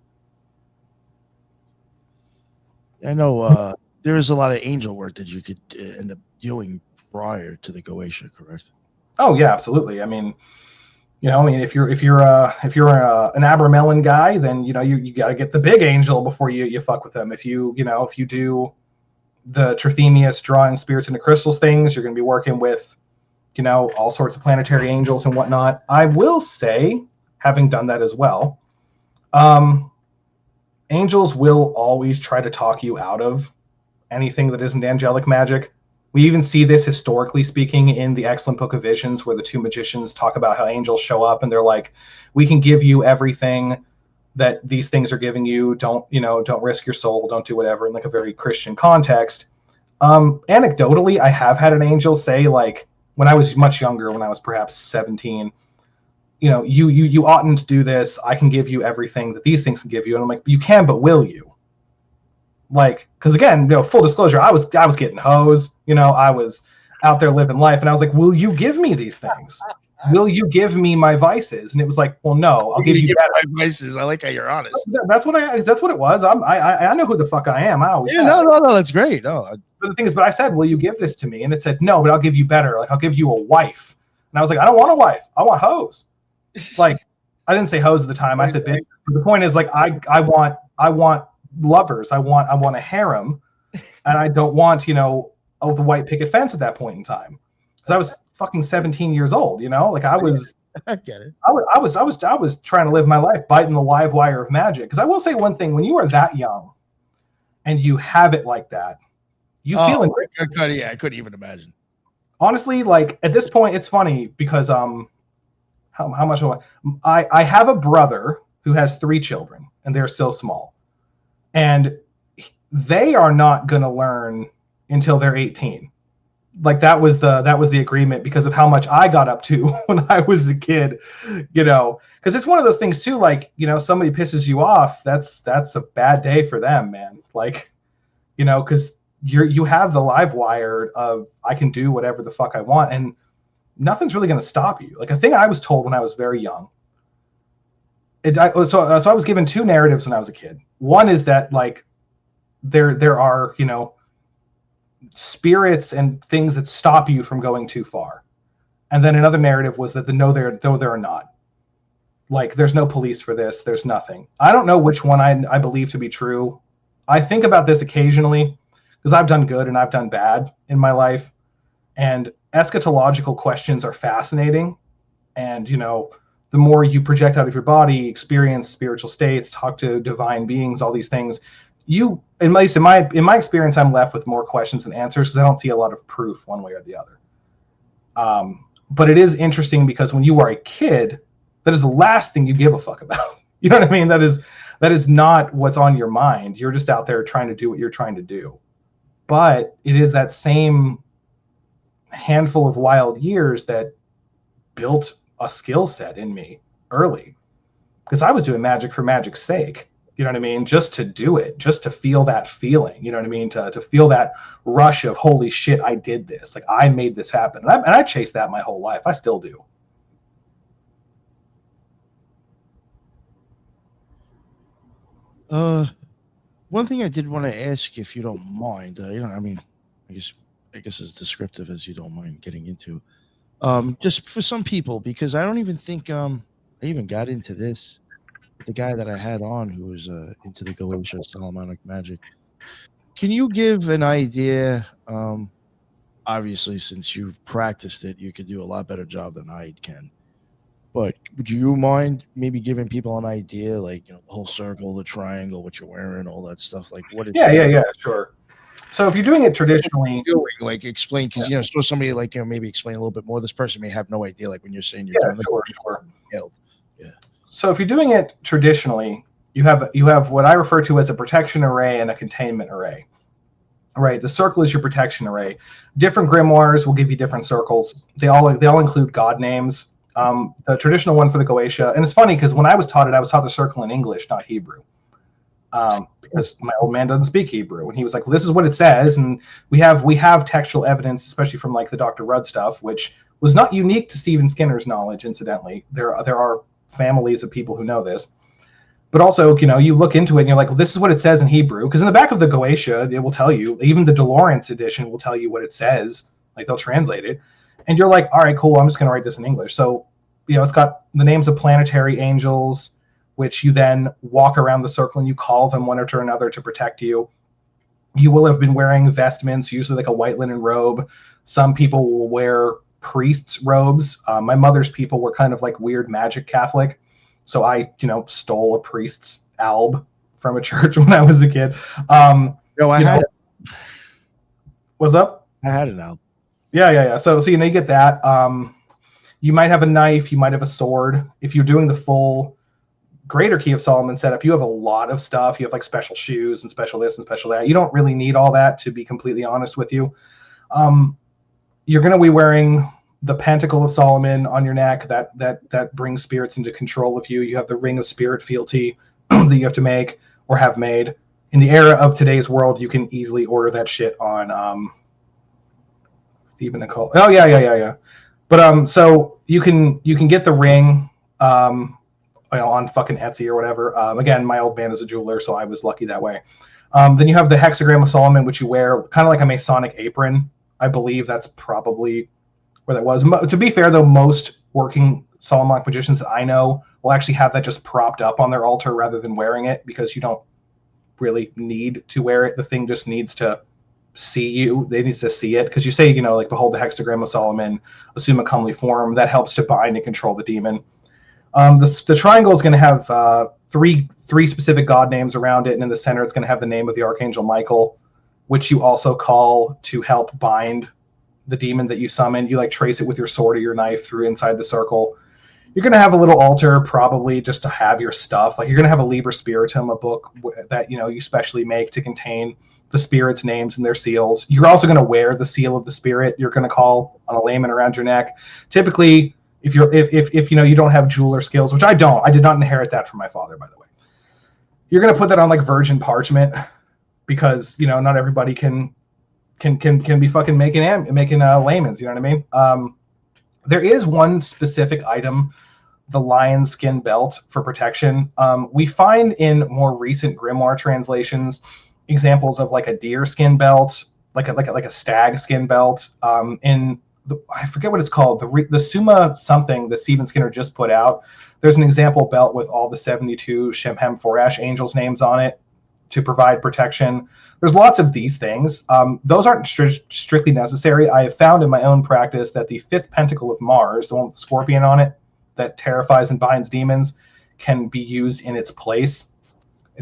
I know there's a lot of angel work that you could end up doing prior to the Goetia, correct? Oh yeah, absolutely. I mean, if you're an Abramelin guy, then you got to get the big angel before you fuck with them. If you do the Trithemius drawing spirits into crystals things, you're going to be working with, all sorts of planetary angels and whatnot. I will say, having done that as well, angels will always try to talk you out of anything that isn't angelic magic. We even see this historically speaking in the Excellent Book of Visions, where the two magicians talk about how angels show up and they're like, we can give you everything that these things are giving you. Don't risk your soul. Don't do whatever, in like a very Christian context. Anecdotally, I have had an angel say, like, when I was much younger, when I was perhaps 17, you oughtn't to do this. I can give you everything that these things can give you. And I'm like, you can, but will you? Like, because again, full disclosure, I was getting hosed. I was out there living life, and I was like, will you give me these things? Will you give me my vices? And it was like, well, no, I'll give you my vices. I like how you're honest. That's what it was. I know who the fuck I am. I always no, that's great. No, but the thing is, but I said, will you give this to me? And it said, no, but I'll give you better. Like, I'll give you a wife. And I was like, I don't want a wife. I want hoes. Like, I didn't say hoes at the time. I said bitch. But the point is, like, I want lovers. I want a harem, and I don't want the white picket fence at that point in time, because I was fucking 17 years old. Like I was I get it. I was trying to live my life biting the live wire of magic. Because I will say one thing: when you are that young and you have it like that, you feel I couldn't even imagine. Honestly, like at this point, it's funny because how much I have a brother who has 3 children and they're still small, and they are not going to learn until they're 18. Like that was the agreement because of how much I got up to when I was a kid, because it's one of those things too. Like, somebody pisses you off, that's a bad day for them, man. Like, because you have the live wire of I can do whatever the fuck I want and nothing's really going to stop you. Like a thing I was told when I was very young. So I was given 2 narratives when I was a kid. One is that like there are spirits and things that stop you from going too far, and then another narrative was that there are not. Like there's no police for this. There's nothing. I don't know which one I believe to be true. I think about this occasionally because I've done good and I've done bad in my life, and eschatological questions are fascinating. And the more you project out of your body, experience spiritual states, talk to divine beings, all these things, at least in my experience, I'm left with more questions than answers because I don't see a lot of proof one way or the other. But it is interesting because when you are a kid, that is the last thing you give a fuck about. You know what I mean? That is not what's on your mind. You're just out there trying to do what you're trying to do. But it is that same handful of wild years that built a skill set in me early, because I was doing magic for magic's sake. You know what I mean? Just to do it, just to feel that feeling, you know what I mean? To feel that rush of, holy shit, I did this. Like, I made this happen. And I chased that my whole life. I still do. One thing I did want to ask, if you don't mind, I guess as descriptive as you don't mind getting into, just for some people, because I don't even think I even got into this. The guy that I had on who was into the Galatia Solomonic magic. Can you give an idea? Obviously, since you've practiced it, you could do a lot better job than I can. But would you mind maybe giving people an idea, like the whole circle, the triangle, what you're wearing, all that stuff? Like what? Yeah, sure. So if you're doing it traditionally, like explain, because so somebody like maybe explain a little bit more. This person may have no idea, like when you're saying you're doing sure. Yeah. So if you're doing it traditionally, you have what I refer to as a protection array and a containment array. Right, the circle is your protection array. Different grimoires will give you different circles. They all include god names. The traditional one for the Goetia, and it's funny because when I was taught the circle in English, not Hebrew, because my old man doesn't speak Hebrew, and he was like, "Well, this is what it says," and we have textual evidence, especially from like the Dr. Rudd stuff, which was not unique to Stephen Skinner's knowledge. Incidentally, there are families of people who know this. But also, you look into it and you're like, well, this is what it says in Hebrew. Because in the back of the Goetia, it will tell you, even the DeLawrence edition will tell you what it says. Like they'll translate it. And you're like, all right, cool, I'm just going to write this in English. So, it's got the names of planetary angels, which you then walk around the circle and you call them one after another to protect you. You will have been wearing vestments, usually like a white linen robe. Some people will wear priests' robes. My mother's people were kind of like weird magic Catholic. So I, stole a priest's alb from a church when I was a kid. I had it. What's up? I had an alb. Yeah. So you get that. You might have a knife. You might have a sword. If you're doing the full Greater Key of Solomon setup, you have a lot of stuff. You have like special shoes and special this and special that. You don't really need all that, to be completely honest with you. You're going to be wearing the Pentacle of Solomon on your neck that brings spirits into control of you. You have the Ring of Spirit Fealty that you have to make or have made. In the era of today's world, you can easily order that shit on Stephen Occult. Oh yeah. But so you can get the ring on fucking Etsy or whatever. Again, my old man is a jeweler, so I was lucky that way. Then you have the Hexagram of Solomon, which you wear kind of like a Masonic apron. I believe that's probably where that was. To be fair, though, most working Solomonic magicians that I know will actually have that just propped up on their altar rather than wearing it, because you don't really need to wear it. The thing just needs to see you. They need to see it, because you say, like, behold the hexagram of Solomon, assume a comely form. That helps to bind and control the demon. The triangle is going to have three specific god names around it, and in the center it's going to have the name of the archangel Michael, which you also call to help bind the demon that you summon. You like trace it with your sword or your knife through inside the circle. You're going to have a little altar, probably just to have your stuff. Like, you're going to have a Liber Spiritum, a book that you specially make to contain the spirits' names and their seals. You're also going to wear the seal of the spirit. You're going to call on a layman around your neck. Typically, if you don't have jeweler skills, which I don't, I did not inherit that from my father, by the way. You're going to put that on like virgin parchment, because not everybody can be fucking making laymans. You know what I mean? There is one specific item, the lion skin belt, for protection. We find in more recent grimoire translations examples of like a deer skin belt, like a stag skin belt. I forget what it's called, the Summa something that Stephen Skinner just put out. There's an example belt with all the 72 Shemhem Forash angels' names on it to provide protection. There's lots of these things. Those aren't strictly necessary. I have found in my own practice that the fifth pentacle of Mars, the one with the scorpion on it that terrifies and binds demons, can be used in its place,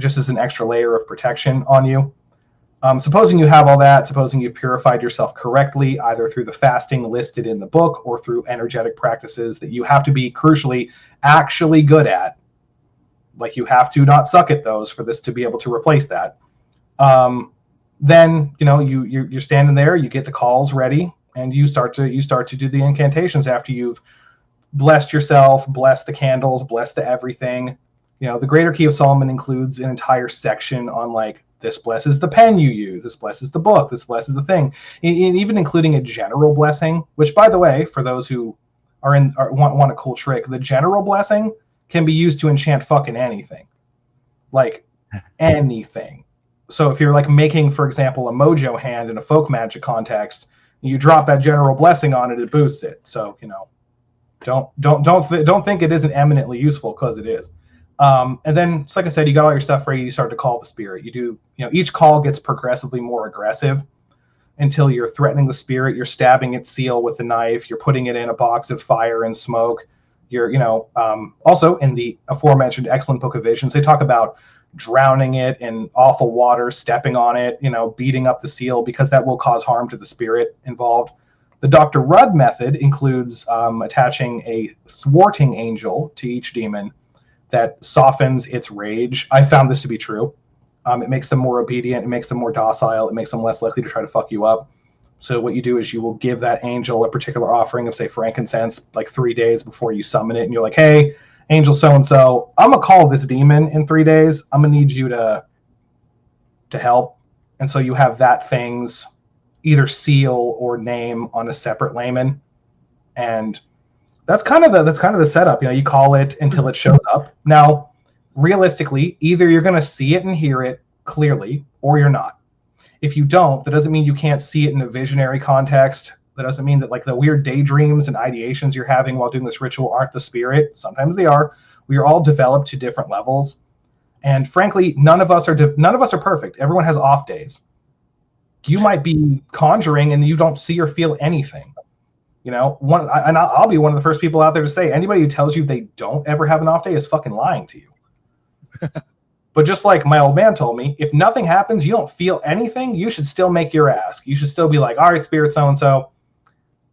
just as an extra layer of protection on you. Supposing you have all that, supposing you've purified yourself correctly, either through the fasting listed in the book or through energetic practices that you have to be, crucially, actually good at. Like, you have to not suck at those for this to be able to replace that. Then you're standing there, you get the calls ready, and you start to do the incantations after you've blessed yourself, blessed the candles, blessed the everything. The Greater Key of Solomon includes an entire section on like, this blesses the pen you use, this blesses the book, this blesses the thing, and even including a general blessing, which, by the way, for those who want a cool trick, the general blessing can be used to enchant fucking anything, like anything. So if you're like making, for example, a mojo hand in a folk magic context, you drop that general blessing on it, it boosts it. So don't think it isn't eminently useful, because it is. And then, it's like I said, you got all your stuff ready. You start to call the spirit. You do, each call gets progressively more aggressive until you're threatening the spirit. You're stabbing its seal with a knife. You're putting it in a box of fire and smoke. You're, also in the aforementioned excellent Book of Visions, they talk about drowning it in awful water, stepping on it, beating up the seal, because that will cause harm to the spirit involved. The Dr. Rudd method includes attaching a thwarting angel to each demon that softens its rage. I found this to be true. It makes them more obedient. It makes them more docile. It makes them less likely to try to fuck you up. So what you do is you will give that angel a particular offering of, say, frankincense, like 3 days before you summon it. And you're like, hey, angel so-and-so, I'm going to call this demon in 3 days. I'm going to need you to help. And so you have that thing's either seal or name on a separate layman. And that's kind of the setup. You call it until it shows up. Now, realistically, either you're going to see it and hear it clearly, or you're not. If you don't, that doesn't mean you can't see it in a visionary context. That doesn't mean that like the weird daydreams and ideations you're having while doing this ritual aren't the spirit. Sometimes they are. We are all developed to different levels, and frankly, none of us are perfect. Everyone has off days. You might be conjuring and you don't see or feel anything. I'll be one of the first people out there to say, anybody who tells you they don't ever have an off day is fucking lying to you. But just like my old man told me, if nothing happens, you don't feel anything, you should still make your ask. You should still be like, all right, spirit so-and-so,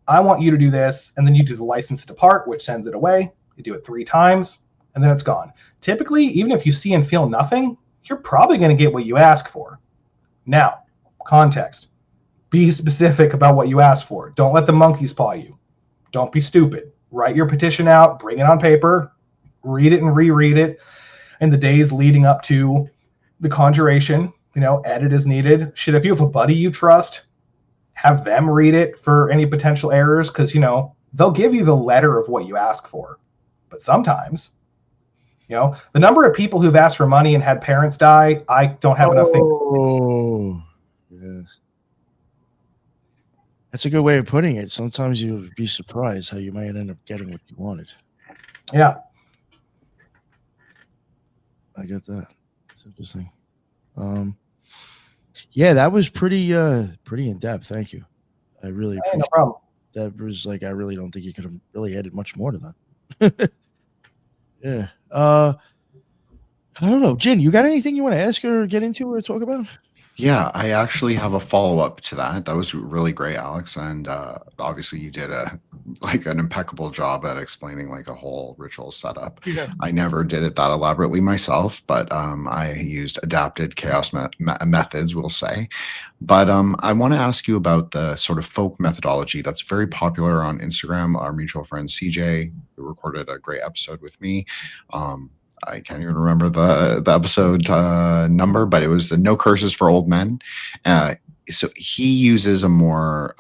I want you to do this. And then you do the license to depart, which sends it away. You do it 3 times, and then it's gone. Typically, even if you see and feel nothing, you're probably going to get what you ask for. Now, context. Be specific about what you ask for. Don't let the monkeys paw you. Don't be stupid. Write your petition out, bring it on paper, read it and reread it in the days leading up to the conjuration. Edit as needed. Shit, if you have a buddy you trust, have them read it for any potential errors, because, they'll give you the letter of what you ask for. But sometimes, the number of people who've asked for money and had parents die, I don't have enough things. Oh, yeah. That's a good way of putting it. Sometimes you'll be surprised how you might end up getting what you wanted. Yeah. I get that. It's interesting. Yeah, that was pretty in depth. Thank you. I really Hey, appreciate no problem. that. Was like I really don't think you could have really added much more to that. Yeah. I don't know. Jin, you got anything you want to ask or get into or talk about? Yeah, I actually have a follow-up to that. That was really great, Alex. And obviously you did an impeccable job at explaining like a whole ritual setup. Yeah. I never did it that elaborately myself, but I used adapted chaos methods, we'll say. But I want to ask you about the sort of folk methodology that's very popular on Instagram. Our mutual friend CJ recorded a great episode with me. I can't even remember the episode number, but it was the No Curses for Old Men. So he uses a more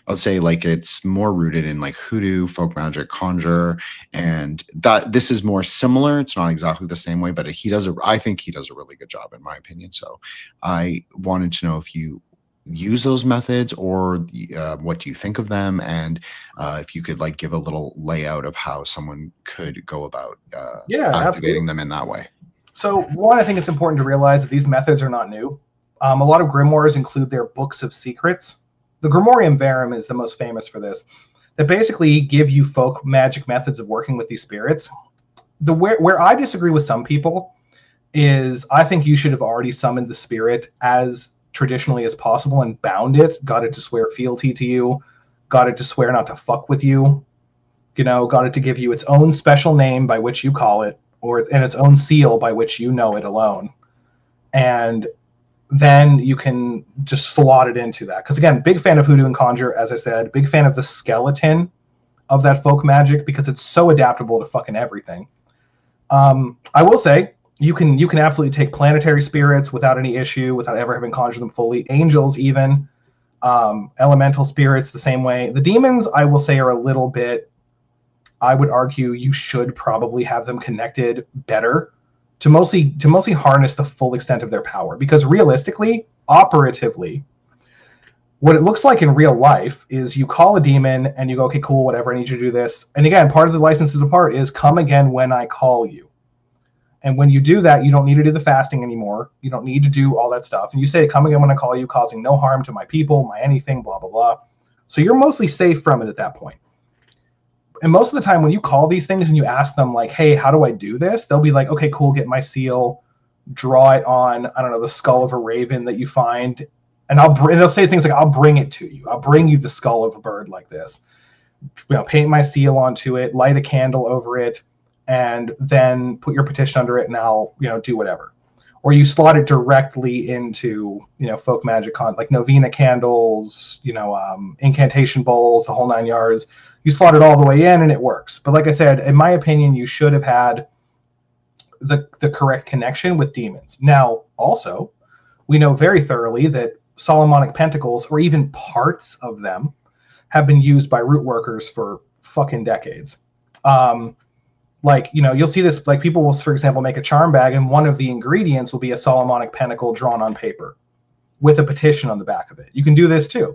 I'll say like it's more rooted in like hoodoo, folk magic, conjure, and that this is more similar. It's not exactly the same way, but I think he does a really good job in my opinion. So I wanted to know if you use those methods or what do you think of them, and if you could like give a little layout of how someone could go about activating absolutely. them in that way. So one, I think it's important to realize that these methods are not new. A lot of grimoires include their books of secrets. The Grimorium Verum is the most famous for this, that basically give you folk magic methods of working with these spirits. Where I disagree with some people is I think you should have already summoned the spirit as traditionally as possible and bound it, got it to swear fealty to you, got it to swear not to fuck with you, got it to give you its own special name by which you call it, and its own seal by which you know it alone. And then you can just slot it into that. Because again, big fan of hoodoo and conjure, as I said, big fan of the skeleton of that folk magic because it's so adaptable to fucking everything. I will say you can absolutely take planetary spirits without any issue, without ever having conjured them fully. Angels, even elemental spirits, the same way. The demons, I will say, are a little bit. I would argue you should probably have them connected better to mostly harness the full extent of their power. Because realistically, operatively, what it looks like in real life is you call a demon and you go, okay, cool, whatever, I need you to do this. And again, part of the license to depart is come again when I call you. And when you do that, you don't need to do the fasting anymore. You don't need to do all that stuff. And you say, come again when I call you, causing no harm to my people, my anything, blah, blah, blah. So you're mostly safe from it at that point. And most of the time when you call these things and you ask them like, hey, how do I do this? They'll be like, okay, cool, get my seal, draw it on, I don't know, the skull of a raven that you find. And they'll say things like, I'll bring it to you. I'll bring you the skull of a bird like this. Paint my seal onto it, light a candle over it, and then put your petition under it and I'll, do whatever. Or you slot it directly into, folk magic like novena candles, incantation bowls, the whole 9 yards. You slot it all the way in and it works. But like I said, in my opinion, you should have had the correct connection with demons. Now, also, we know very thoroughly that Solomonic pentacles, or even parts of them, have been used by root workers for fucking decades. You'll see this, like people will, for example, make a charm bag and one of the ingredients will be a Solomonic pentacle drawn on paper with a petition on the back of it. You can do this too.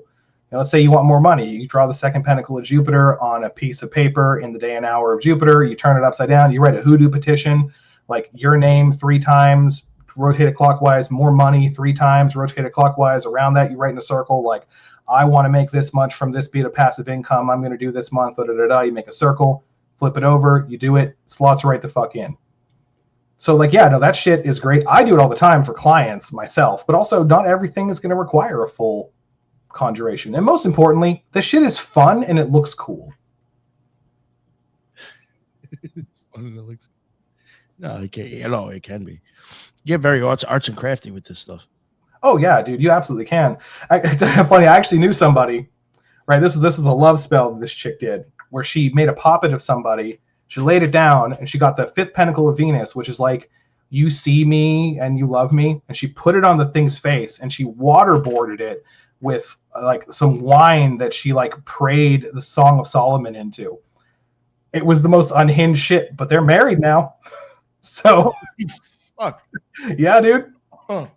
Let's say you want more money. You draw the second pentacle of Jupiter on a piece of paper in the day and hour of Jupiter. You turn it upside down. You write a hoodoo petition, like your name 3 times, rotate it clockwise, more money 3 times, rotate it clockwise. Around that, you write in a circle, like, I want to make this much from this bit of passive income. I'm going to do this month. You make a circle, flip it over, you do it, slots right the fuck in. So that shit is great. I do it all the time for clients myself, but also not everything is going to require a full conjuration. And most importantly, the shit is fun and it looks cool. It's fun and it looks. No, it can be. You get very arts and crafty with this stuff. Oh yeah, dude, you absolutely can. Funny, I actually knew somebody. Right, this is a love spell that this chick did, where she made a poppet of somebody. She laid it down, and she got the 5th pentacle of Venus, which is like, you see me and you love me. And she put it on the thing's face, and she waterboarded it with like some wine that she like prayed the Song of Solomon into. It was the most unhinged shit, but they're married now. So, fuck yeah, dude. Huh.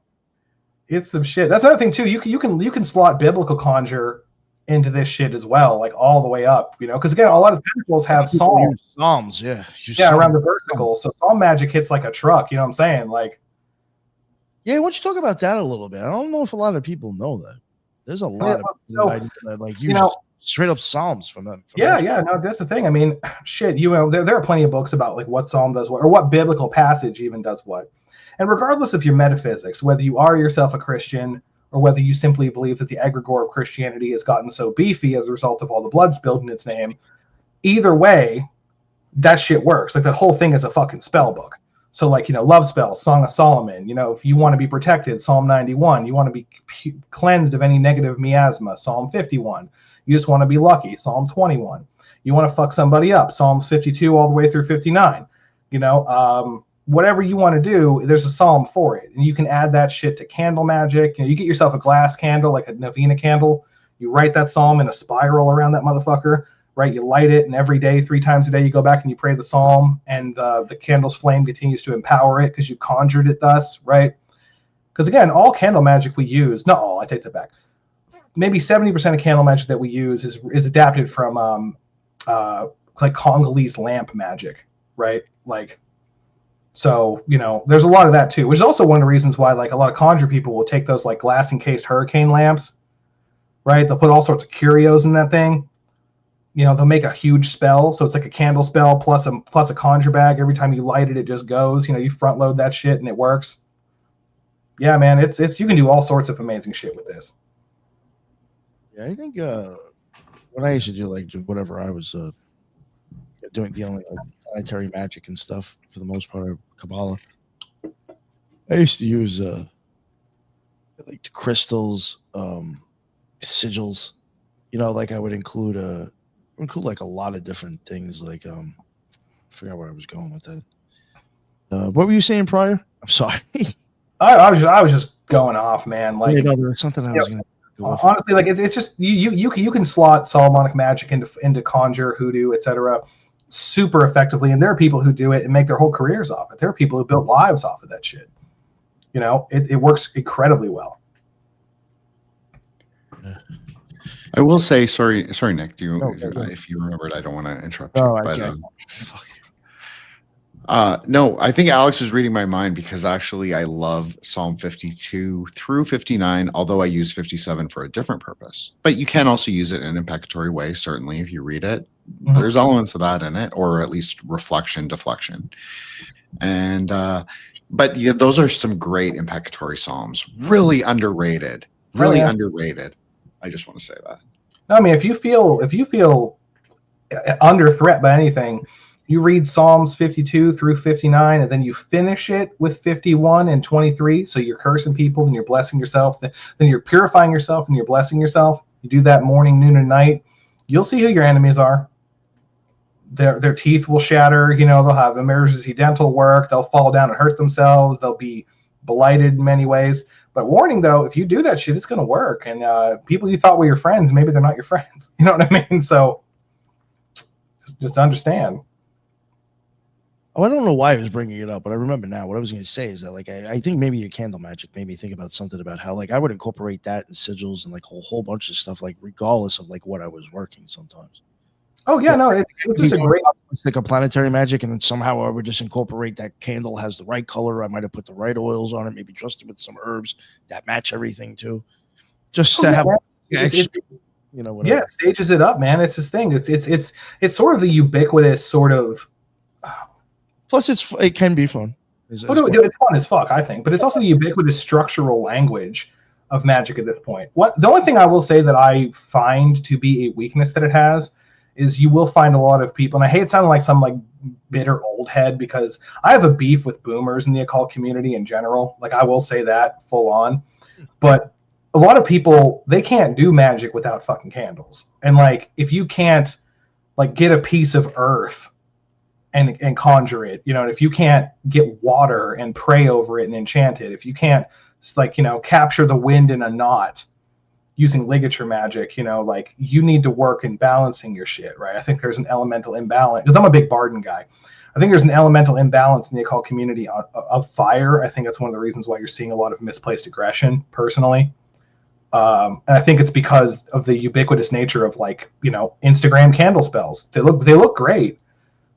It's some shit. That's another thing too. You can slot biblical conjure into this shit as well, like all the way up, because again, a lot of pentacles have psalms, yeah, around the vertical. So psalm magic hits like a truck. You know what I'm saying? Like, Yeah, why don't you talk about that a little bit? I don't know if a lot of people know that. There's a lot of people that like use straight up psalms from them. Yeah, no, that's the thing. I mean, shit, there are plenty of books about like what psalm does what, or what biblical passage even does what. And regardless of your metaphysics, whether you are yourself a Christian or whether you simply believe that the egregore of Christianity has gotten so beefy as a result of all the blood spilled in its name, either way, that shit works. Like that whole thing is a fucking spell book. So like, love spells, Song of Solomon, if you want to be protected, Psalm 91, you want to be cleansed of any negative miasma, Psalm 51, you just want to be lucky, Psalm 21, you want to fuck somebody up, Psalms 52 all the way through 59, whatever you want to do, there's a psalm for it. And you can add that shit to candle magic. You get yourself a glass candle, like a novena candle, you write that psalm in a spiral around that motherfucker, right? You light it, and every day, 3 times a day, you go back and you pray the psalm, and the candle's flame continues to empower it because you conjured it thus, right? Because again, all candle magic we use, not all, I take that back. Maybe 70% of candle magic that we use is adapted from like Congolese lamp magic, right? Like, so, there's a lot of that too, which is also one of the reasons why like a lot of conjure people will take those like glass encased hurricane lamps, right? They'll put all sorts of curios in that thing. They'll make a huge spell, so it's like a candle spell plus a conjure bag. Every time you light it, it just goes. You front load that shit and it works. Yeah, man, it's you can do all sorts of amazing shit with this. Yeah, I think when I used to do like whatever I was doing, dealing with planetary magic and stuff for the most part, Kabbalah, I used to use like the crystals, sigils. Like I would include like a lot of different things. Like I forgot where I was going with that. What were you saying prior? I'm sorry. I was just going off, man. Like there was something I was gonna go with. Honestly, like it's just you can slot Solomonic magic into conjure, hoodoo, etc. super effectively, and there are people who do it and make their whole careers off it. There are people who build lives off of that shit. It works incredibly well. I will say, sorry, Nick. If you remembered, I don't want to interrupt you. No, I think Alex was reading my mind because actually I love Psalm 52 through 59, although I use 57 for a different purpose. But you can also use it in an imprecatory way, certainly, if you read it. Mm-hmm. There's elements of that in it, or at least reflection, deflection. And but yeah, those are some great imprecatory psalms. Really underrated. Really underrated. I just want to say that. No, I mean, if you feel under threat by anything, you read Psalms 52 through 59, and then you finish it with 51 and 23. So you're cursing people, and you're blessing yourself. Then you're purifying yourself, and you're blessing yourself. You do that morning, noon, and night. You'll see who your enemies are. Their teeth will shatter. They'll have emergency dental work. They'll fall down and hurt themselves. They'll be blighted in many ways. But warning, though, if you do that shit, it's going to work. And people you thought were your friends, maybe they're not your friends. You know what I mean? So just understand. Oh, I don't know why I was bringing it up, but I remember now. What I was going to say is that, like, I think maybe your candle magic made me think about something about how, like, I would incorporate that and sigils and, like, a whole bunch of stuff, like, regardless of, like, what I was working sometimes. Oh, yeah, no, it's just a great... It's like a planetary magic, and then somehow I would just incorporate that candle has the right color. I might have put the right oils on it, maybe dressed it with some herbs that match everything, too. Just to have... extra, whatever. Yeah, it stages it up, man. It's this thing. It's sort of the ubiquitous sort of... Plus, it can be fun. It's fun as fuck, I think. But it's also the ubiquitous structural language of magic at this point. The only thing I will say that I find to be a weakness that it has is you will find a lot of people, and I hate sounding like some like bitter old head because I have a beef with boomers in the occult community in general. Like I will say that full on. But a lot of people, they can't do magic without fucking candles. And like if you can't like get a piece of earth and conjure it, and if you can't get water and pray over it and enchant it, if you can't capture the wind in a knot using ligature magic, like you need to work in balancing your shit, right? I think there's an elemental imbalance because I'm a big Barden guy. I think there's an elemental imbalance in the occult community of fire. I think that's one of the reasons why you're seeing a lot of misplaced aggression personally. And I think it's because of the ubiquitous nature of Instagram candle spells. They look great.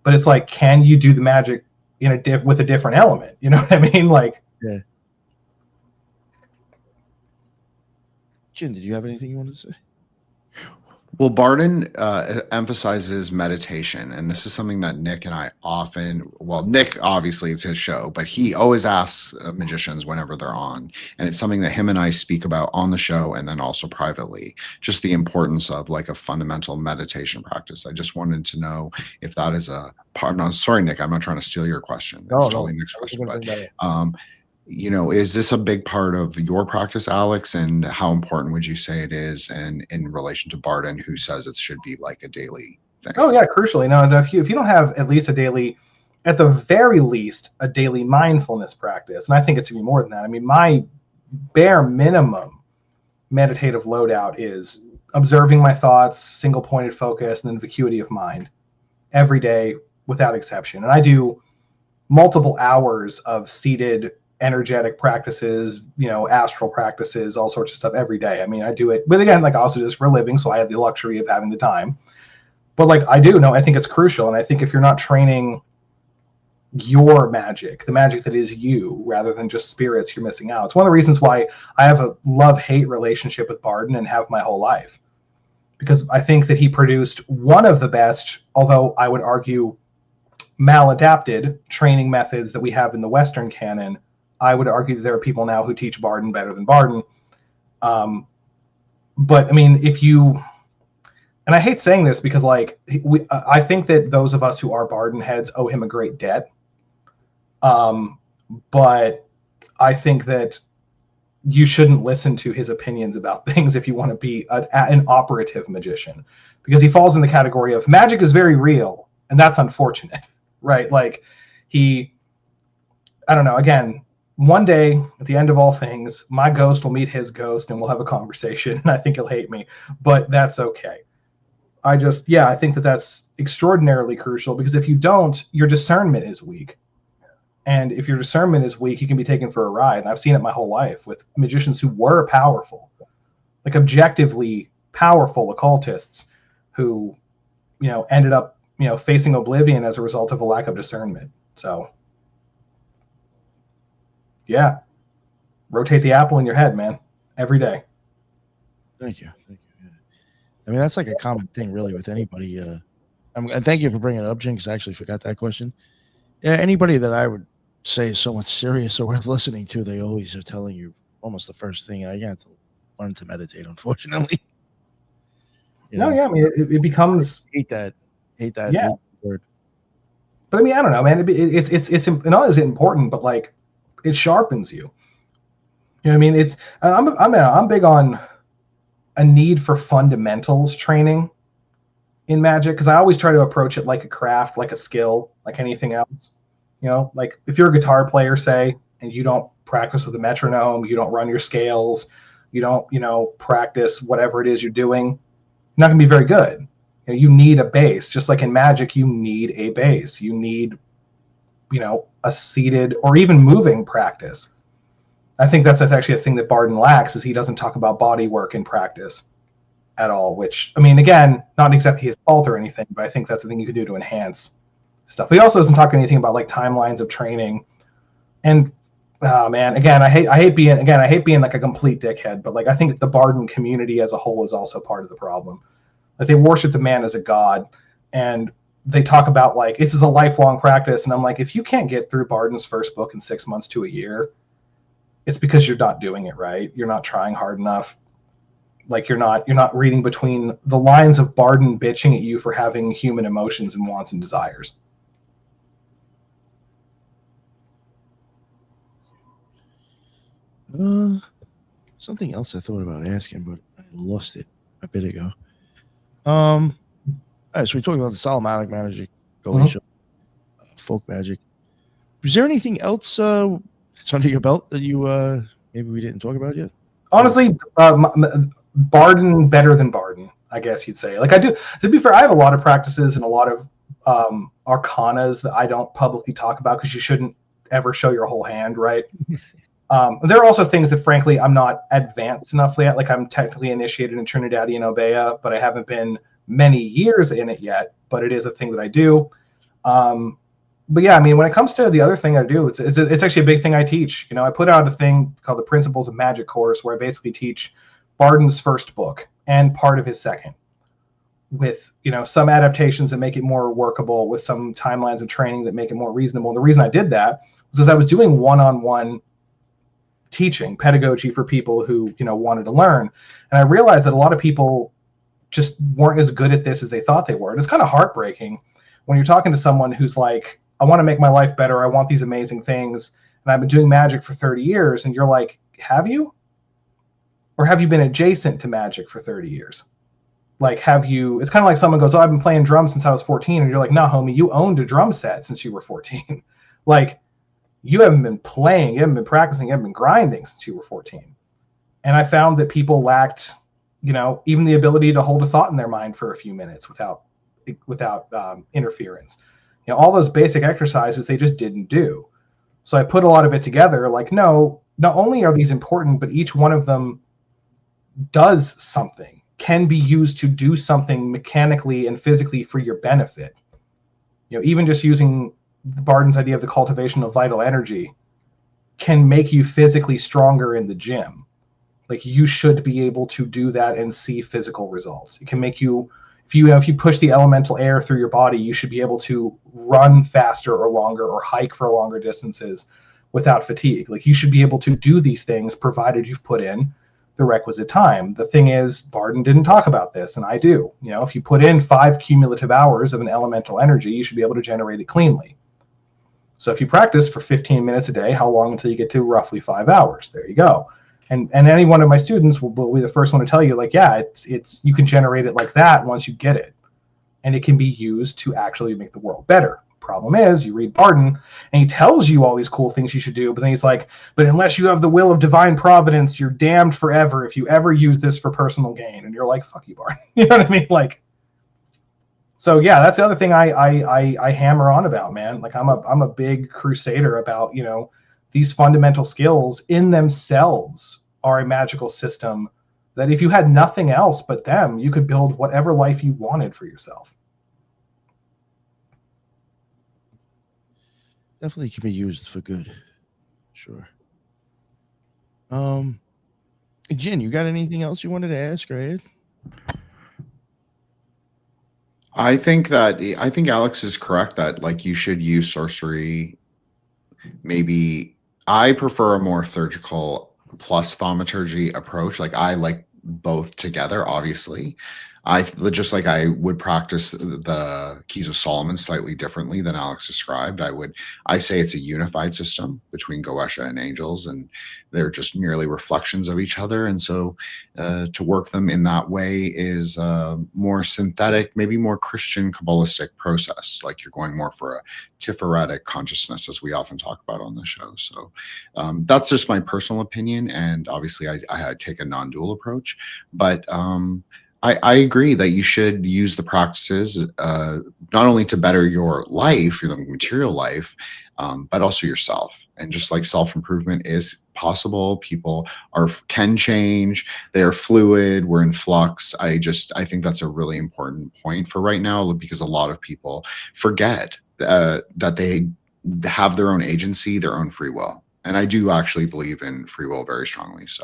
But it's like, can you do the magic with a different element? You know what I mean? Like, yeah. Jin, did you have anything you wanted to say? Well, Barden emphasizes meditation, and this is something that Nick and I often, well, Nick, obviously it's his show, but he always asks magicians whenever they're on. And it's something that him and I speak about on the show and then also privately, just the importance of like a fundamental meditation practice. I just wanted to know if that is a part. No, sorry, Nick, I'm not trying to steal your question. It's totally Nick's question, but you know, is this a big part of your practice, Alex? And how important would you say it is? And in relation to Barden, who says it should be like a daily thing? Oh yeah, crucially. No, if you don't have at least a daily, at the very least, a daily mindfulness practice, and I think it's gonna be more than that. I mean, my bare minimum meditative loadout is observing my thoughts, single pointed focus, and then vacuity of mind every day without exception. And I do multiple hours of seated energetic practices, you know, astral practices, all sorts of stuff every day. I mean, I do it, but again, like I also do this for a living, so I have the luxury of having the time. But like I do know, I think it's crucial. And I think if you're not training your magic, the magic that is you, rather than just spirits, you're missing out. It's one of the reasons why I have a love-hate relationship with Barden and have my whole life. Because I think that he produced one of the best, although I would argue maladapted training methods that we have in the Western canon. I would argue that there are people now who teach Barden better than Barden. But I mean, if you, and I hate saying this because like, I think that those of us who are Barden heads owe him a great debt. But I think that you shouldn't listen to his opinions about things if you want to be an operative magician, because he falls in the category of magic is very real. And that's unfortunate, right? Like I don't know, again, one day at the end of all things, my ghost will meet his ghost and we'll have a conversation. And I think he'll hate me, but that's okay. I think that that's extraordinarily crucial, because if you don't, your discernment is weak. And if your discernment is weak, you can be taken for a ride. And I've seen it my whole life with magicians who were powerful, like objectively powerful occultists who, you know, ended up, you know, facing oblivion as a result of a lack of discernment. So yeah, rotate the apple in your head, man, every day. Thank you. Yeah. I mean, that's like a common thing, really, with anybody. And thank you for bringing it up, Jim, because I actually forgot that question. Yeah, anybody that I would say is so much serious or worth listening to, they always are telling you almost the first thing. I got to learn to meditate, unfortunately. I mean, it becomes hate that. Yeah. Word. But I mean, I don't know, man. It's not as important, but like, it sharpens you. You know what I mean? I'm big on a need for fundamentals training in magic, because I always try to approach it like a craft, like a skill, like anything else. You know, like if you're a guitar player, say, and you don't practice with a metronome, you don't run your scales, you don't, you know, practice whatever it is you're doing, you're not going to be very good. You know, you need a base. Just like in magic, you need a base. You need, you know, a seated or even moving practice. I think that's actually a thing that Barden lacks, is he doesn't talk about body work in practice at all, which, I mean, again, not exactly his fault or anything, but I think that's the thing you could do to enhance stuff. He also doesn't talk anything about like timelines of training. And man, again, I hate being like a complete dickhead, but like I think the Barden community as a whole is also part of the problem. Like they worship the man as a god, and they talk about like this is a lifelong practice. And I'm like, if you can't get through Barden's first book in 6 months to a year, it's because you're not doing it right. You're not trying hard enough. Like you're not reading between the lines of Barden bitching at you for having human emotions and wants and desires. Something else I thought about asking, but I lost it a bit ago. All right, so we talked about the Solomonic magic, Galatia, folk magic. Was there anything else that's under your belt that you maybe we didn't talk about yet? Honestly, Barden better than Barden, I guess you'd say. Like I do, to be fair, I have a lot of practices and a lot of arcanas that I don't publicly talk about, because you shouldn't ever show your whole hand, right? There are also things that, frankly, I'm not advanced enough yet. Like I'm technically initiated in Trinidadian Obeah, but I haven't been many years in it yet. But it is a thing that I do. But yeah, I mean, when it comes to the other thing I do, it's actually a big thing I teach. You know, I put out a thing called the Principles of Magic course, where I basically teach Barden's first book and part of his second, with some adaptations that make it more workable, with some timelines of training that make it more reasonable. And the reason I did that was because I was doing one-on-one teaching pedagogy for people who wanted to learn, and I realized that a lot of people just weren't as good at this as they thought they were. And it's kind of heartbreaking when you're talking to someone who's like, I want to make my life better, I want these amazing things, and I've been doing magic for 30 years, and you're like, have you? Or have you been adjacent to magic for 30 years? Like, have you? It's kind of like someone goes, oh, I've been playing drums since I was 14, and you're like, no, homie, you owned a drum set since you were 14. Like, you haven't been playing, you haven't been practicing, you haven't been grinding since you were 14. And I found that people lacked, even the ability to hold a thought in their mind for a few minutes without interference. All those basic exercises they just didn't do. So I put a lot of it together. Like, no, not only are these important, but each one of them does something, can be used to do something mechanically and physically for your benefit. Even just using Barden's idea of the cultivation of vital energy can make you physically stronger in the gym. Like, you should be able to do that and see physical results. It can make you, if you push the elemental air through your body, you should be able to run faster or longer, or hike for longer distances without fatigue. Like, you should be able to do these things provided you've put in the requisite time. The thing is, Barden didn't talk about this, and I do. If you put in 5 cumulative hours of an elemental energy, you should be able to generate it cleanly. So if you practice for 15 minutes a day, how long until you get to roughly 5 hours? There you go. And any one of my students will be the first one to tell you, like, yeah, it's you can generate it like that once you get it, and it can be used to actually make the world better. Problem is, you read Barden and he tells you all these cool things you should do, but then he's like, but unless you have the will of divine providence, you're damned forever if you ever use this for personal gain. And you're like, fuck you, Barden. You know what I mean? Like, so yeah, that's the other thing I hammer on about, man. Like, I'm a big crusader about, these fundamental skills in themselves are a magical system that if you had nothing else but them, you could build whatever life you wanted for yourself. Definitely can be used for good. Sure. Jen, you got anything else you wanted to ask or add? I think Alex is correct that, like, you should use sorcery. Maybe I prefer a more surgical plus thaumaturgy approach. Like, I like both together, obviously. I would practice the Keys of Solomon slightly differently than Alex described. I say it's a unified system between Goetia and angels, and they're just merely reflections of each other. And so to work them in that way is more synthetic, maybe more Christian Kabbalistic process. Like, you're going more for a Tiferetic consciousness, as we often talk about on the show. So that's just my personal opinion. And obviously I take a non-dual approach, but I agree that you should use the practices not only to better your life, your material life, but also yourself. And just like self-improvement is possible, people can change. They are fluid. We're in flux. I think that's a really important point for right now, because a lot of people forget that they have their own agency, their own free will. And I do actually believe in free will very strongly. So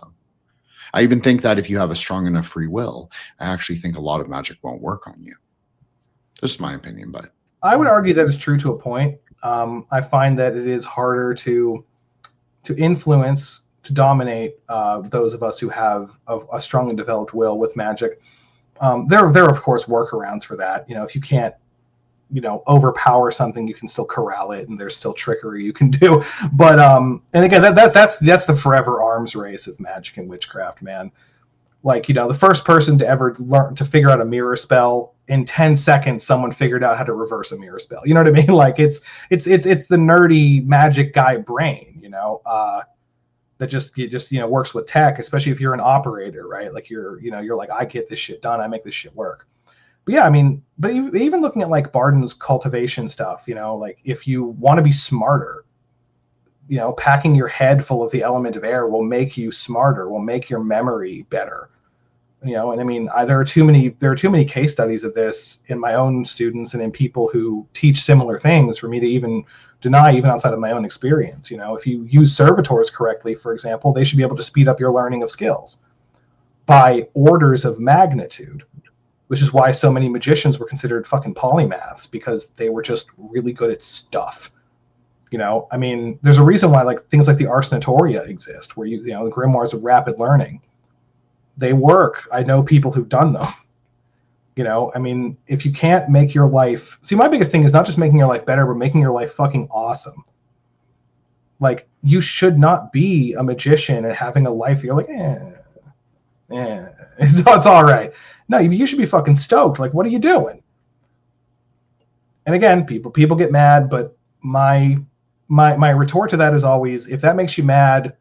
I even think that if you have a strong enough free will, I actually think a lot of magic won't work on you. Just my opinion, but I would argue that it's true to a point. I find that it is harder to influence, to dominate those of us who have a strongly developed will with magic. There are of course workarounds for that. If you can't overpower something, you can still corral it, and there's still trickery you can do. But and again, that's the forever arms race of magic and witchcraft, man. Like, the first person to ever learn to figure out a mirror spell, in 10 seconds someone figured out how to reverse a mirror spell. You know what I mean? Like, it's the nerdy magic guy brain, that just works with tech, especially if you're an operator, right? Like, you're like, I get this shit done, I make this shit work. But yeah, I mean, but even looking at like Barden's cultivation stuff, like, if you want to be smarter, packing your head full of the element of air will make you smarter, will make your memory better. And I mean, there are too many case studies of this in my own students and in people who teach similar things for me to even deny, even outside of my own experience. If you use servitors correctly, for example, they should be able to speed up your learning of skills. by orders of magnitude, which is why so many magicians were considered fucking polymaths, because they were just really good at stuff. You know, I mean, there's a reason why like things like the Arsonatoria exist, where you know, the grimoires of rapid learning. They work. I know people who've done them. You know, I mean, if you can't make your life... See, my biggest thing is not just making your life better, but making your life fucking awesome. Like, you should not be a magician and having a life that you're like, it's all right. No, you should be fucking stoked. Like, what are you doing? And again, people get mad, but my retort to that is always, if that makes you mad,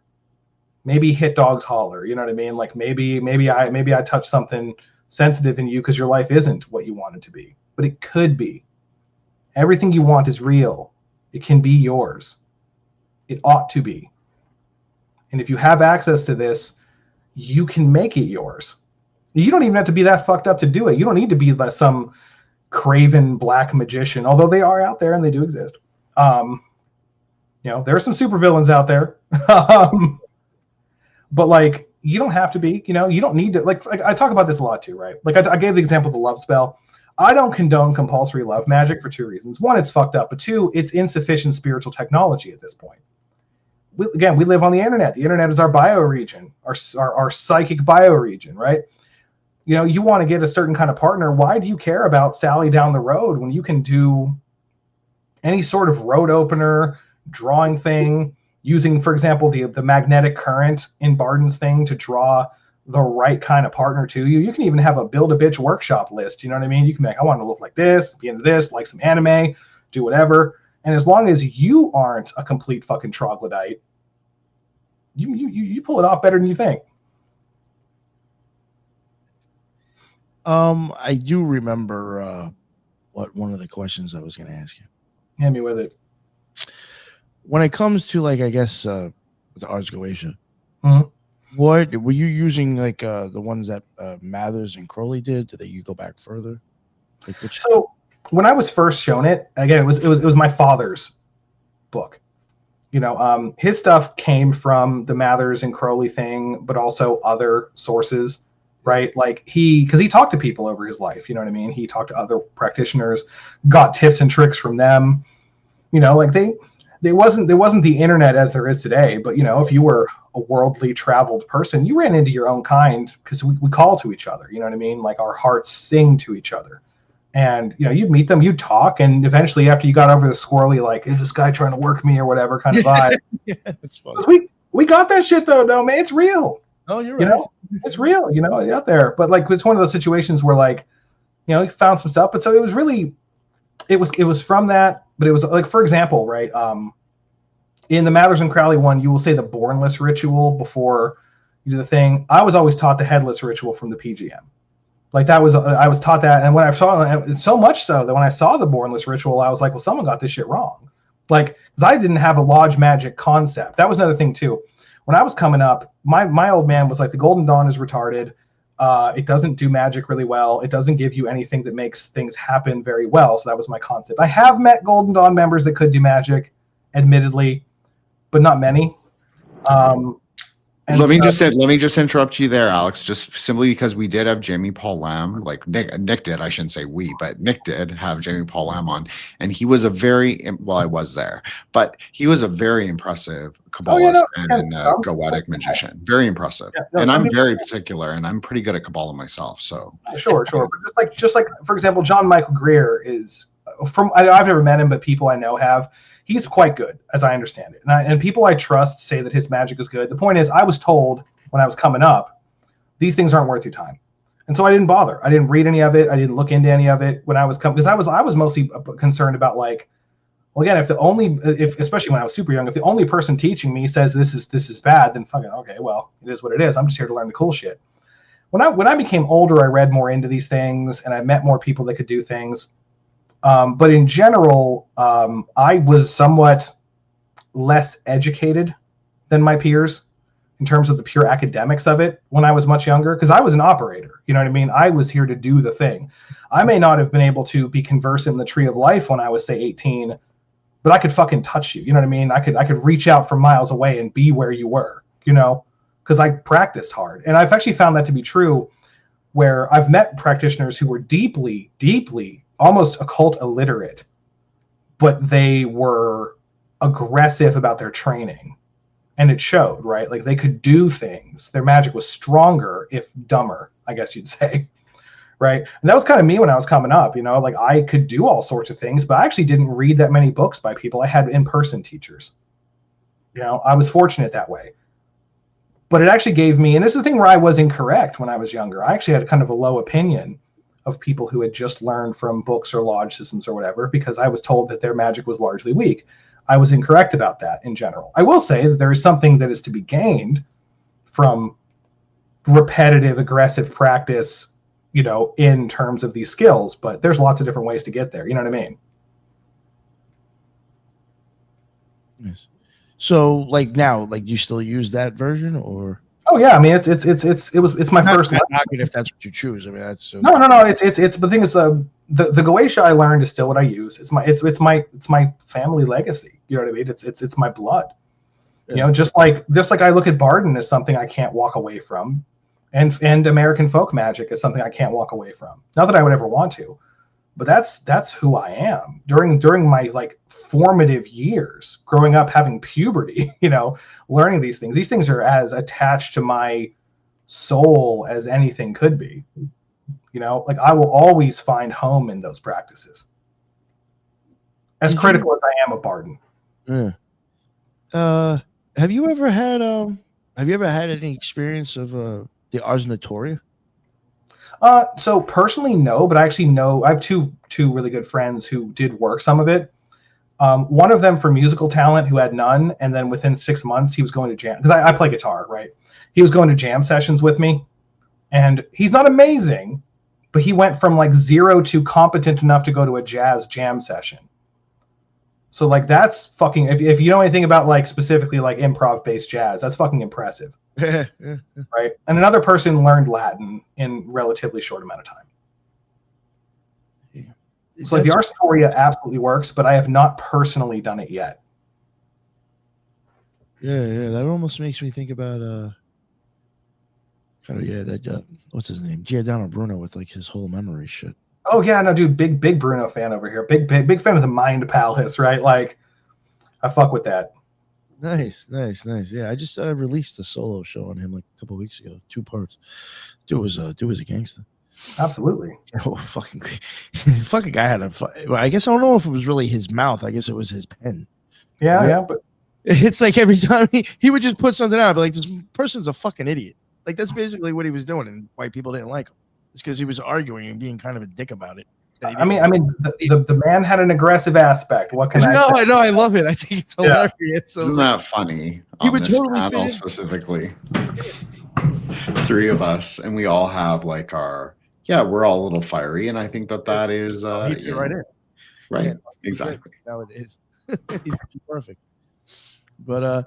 maybe hit dogs holler. You know what I mean? Like maybe I touch something sensitive in you because your life isn't what you want it to be, but it could be. Everything you want is real. It can be yours. It ought to be. And if you have access to this, you can make it yours. You don't even have to be that fucked up to do it. You don't need to be some craven black magician, although they are out there and they do exist. You know, there are some supervillains out there. But like, you don't have to be, you know, you don't need to, like I talk about this a lot too, right? Like I gave the example of the love spell. I don't condone compulsory love magic for two reasons. One, it's fucked up, but two, it's insufficient spiritual technology at this point. We live on the internet. The internet is our bioregion, our psychic bioregion, right? You know, you want to get a certain kind of partner. Why do you care about Sally down the road when you can do any sort of road opener, drawing thing, using, for example, the magnetic current in Barden's thing to draw the right kind of partner to you? You can even have a Build-A-Bitch workshop list. You know what I mean? You can be like, I want to look like this, be into this, like some anime, do whatever. And as long as you aren't a complete fucking troglodyte, you pull it off better than you think. I do remember what one of the questions I was going to ask you. Hit me with it. When it comes to, like, I guess the Ars Goetia, what were you using, like the ones that Mathers and Crowley did? Did you go back further? Like, so when I was first shown it, again, it was my father's book. You know, his stuff came from the Mathers and Crowley thing, but also other sources, right? Like because he talked to people over his life. You know what I mean? He talked to other practitioners, got tips and tricks from them. You know, like there wasn't the internet as there is today, but you know, if you were a worldly traveled person, you ran into your own kind because we call to each other. You know what I mean? Like our hearts sing to each other, and you know, you'd meet them, you'd talk, and eventually, after you got over the squirrely, like, is this guy trying to work me or whatever kind of vibe? Yeah, that's funny. We got that shit though, no man, it's real. Oh, you're right. You know, it's real. You know, out there, but like it's one of those situations where, like, you know, he found some stuff, but so it was really, it was from that. But it was like, for example, right, in the Mathers and Crowley one, you will say the bornless ritual before you do the thing. I was always taught the headless ritual from the PGM. Like I was taught that, and when I saw it, so much so that when I saw the bornless ritual, I was like, well, someone got this shit wrong. Like, because I didn't have a lodge magic concept. That was another thing too. When I was coming up, my old man was like, the Golden Dawn is retarded. It doesn't do magic really well. It doesn't give you anything that makes things happen very well. So that was my concept. I have met Golden Dawn members that could do magic, admittedly, but not many. Let me just interrupt you there, Alex, just simply because we did have Jamie Paul Lamb, like Nick did, I shouldn't say we, but Nick did have Jamie Paul Lamb on, and he was I was there, but he was a very impressive Kabbalist and Goetic magician. Very impressive. Yeah, and I'm very particular, and I'm pretty good at Kabbalah myself, so. Sure. But just like, for example, John Michael Greer is, I've never met him, but people I know have. He's quite good, as I understand it. And people I trust say that his magic is good. The point is, I was told when I was coming up, these things aren't worth your time. And so I didn't bother. I didn't read any of it. I didn't look into any of it when I was coming, because I was mostly concerned about, like, well, again, especially when I was super young, if the only person teaching me says this is bad, then fucking, okay, well, it is what it is. I'm just here to learn the cool shit. When I became older, I read more into these things, and I met more people that could do things. But in general, I was somewhat less educated than my peers in terms of the pure academics of it when I was much younger, because I was an operator. You know what I mean? I was here to do the thing. I may not have been able to be conversant in the tree of life when I was, say, 18, but I could fucking touch you. You know what I mean? I could reach out from miles away and be where you were, you know, because I practiced hard. And I've actually found that to be true, where I've met practitioners who were deeply, deeply, almost occult illiterate, but they were aggressive about their training. And it showed, right? Like they could do things. Their magic was stronger, if dumber, I guess you'd say. Right. And that was kind of me when I was coming up, like I could do all sorts of things, but I actually didn't read that many books by people. I had in-person teachers. I was fortunate that way. But it actually gave me, and this is the thing where I was incorrect when I was younger. I actually had kind of a low opinion of people who had just learned from books or lodge systems or whatever, because I was told that their magic was largely weak. I was incorrect about that in general. I will say that there is something that is to be gained from repetitive, aggressive practice, in terms of these skills, but there's lots of different ways to get there. You know what I mean? Yes. So like now, like you still use that version or? Oh yeah, I mean it's my first. If that's what you choose, I mean that's no. It's the thing is the Goetia I learned is still what I use. It's my family legacy. You know what I mean? It's my blood. Yeah. Just like I look at Barden as something I can't walk away from, and American folk magic is something I can't walk away from. Not that I would ever want to, but that's who I am. During my like formative years, growing up, having puberty, learning these things. These things are as attached to my soul as anything could be. Like I will always find home in those practices. As critical as I am of Barden. Yeah. Have you ever had any experience of the Ars Notoria? So personally, no, but I actually know I have two really good friends who did work some of it. One of them for musical talent who had none, and then within 6 months he was going to jam, because I play guitar, right? He was going to jam sessions with me, and he's not amazing, but he went from like 0 to competent enough to go to a jazz jam session. So like that's fucking, if you know anything about like specifically like improv based jazz, that's fucking impressive. Right. And another person learned Latin in relatively short amount of time. Yeah. So like the Ars Notoria absolutely works, but I have not personally done it yet. Yeah, that almost makes me think about what's his name? Giordano Bruno with like his whole memory shit. Oh yeah, no, dude, big Bruno fan over here. Big fan of the Mind Palace, right? Like, I fuck with that. Nice. Yeah, I just released a solo show on him like a couple of weeks ago, 2 parts. Dude was a gangster. Absolutely. Oh, fucking guy had I guess I don't know if it was really his mouth. I guess it was his pen. Yeah, but it's like every time he would just put something out, but like this person's a fucking idiot. Like that's basically what he was doing, and why people didn't like him. It's because he was arguing and being kind of a dick about it. I mean, the man had an aggressive aspect. What can I say? I know, I love it. I think it's hilarious. Yeah. So, isn't that funny? He would totally panel specifically, 3 of us, and we all have like we're all a little fiery, and I think that is right in. Right, yeah, exactly. Now it is. He's perfect. But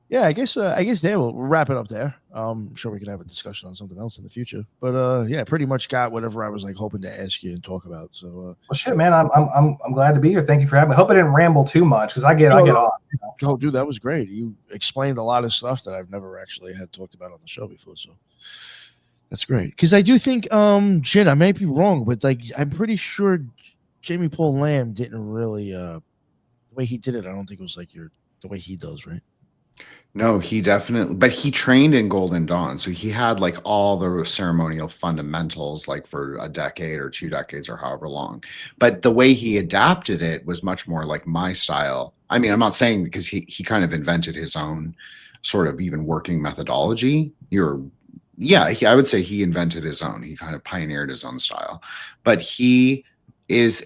yeah, I guess there we'll wrap it up there. I'm sure we can have a discussion on something else in the future. But yeah, pretty much got whatever I was like hoping to ask you and talk about. So well, shit, man, I'm glad to be here. Thank you for having me. I hope I didn't ramble too much because I get off. Oh, dude, that was great. You explained a lot of stuff that I've never actually had talked about on the show before. So that's great. Because I do think, Jin, I may be wrong, but like I'm pretty sure Jamie Paul Lamb didn't really the way he did it. I don't think it was like the way he does, right? No, he definitely, but he trained in Golden Dawn. So he had like all the ceremonial fundamentals, like for a decade or 2 decades or however long. But the way he adapted it was much more like my style. I mean, I'm not saying because he kind of invented his own sort of even working methodology. I would say he invented his own. He kind of pioneered his own style, but he is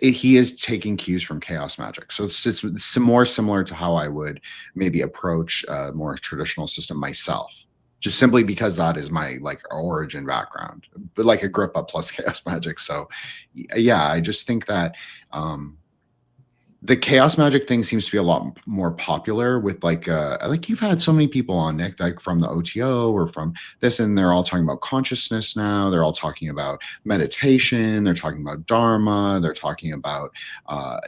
taking cues from chaos magic. So it's more similar to how I would maybe approach a more traditional system myself, just simply because that is my like origin background, but like Agrippa plus chaos magic. So yeah, I just think that the chaos magic thing seems to be a lot more popular with like you've had so many people on, Nick, like from the OTO or from this, and they're all talking about consciousness now. They're all talking about meditation. They're talking about Dharma. They're talking about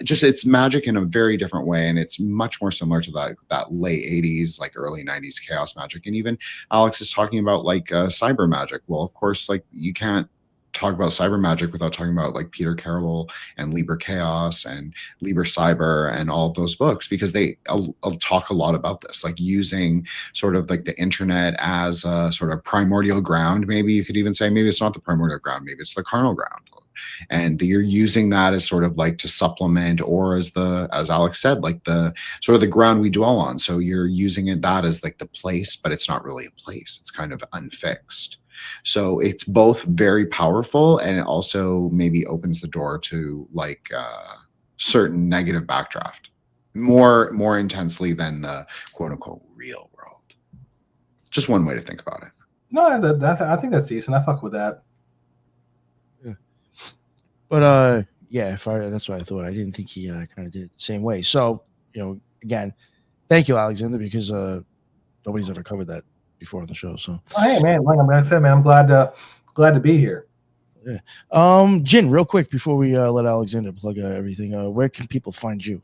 just it's magic in a very different way, and it's much more similar to that late 80s, like early 90s chaos magic. And even Alex is talking about like cyber magic. Well, of course, like you can't talk about cyber magic without talking about like Peter Carroll and Liber Chaos and Liber Cyber and all of those books, because they talk a lot about this, like using sort of like the internet as a sort of primordial ground. Maybe you could even say maybe it's not the primordial ground, maybe it's the carnal ground, and you're using that as sort of like to supplement, or as Alex said, like the sort of the ground we dwell on. So you're using that as like the place, but it's not really a place, it's kind of unfixed. So it's both very powerful, and it also maybe opens the door to like certain negative backdraft more intensely than the quote unquote real world. Just one way to think about it. No, I think that's decent. I fuck with that. Yeah. But yeah, that's what I thought. I didn't think he kind of did it the same way. So, again, thank you, Alexander, because nobody's ever covered that before on the show. So hey man, like I said, man, I'm glad to be here. Yeah. Jin, real quick before we let Alexander plug everything, where can people find you?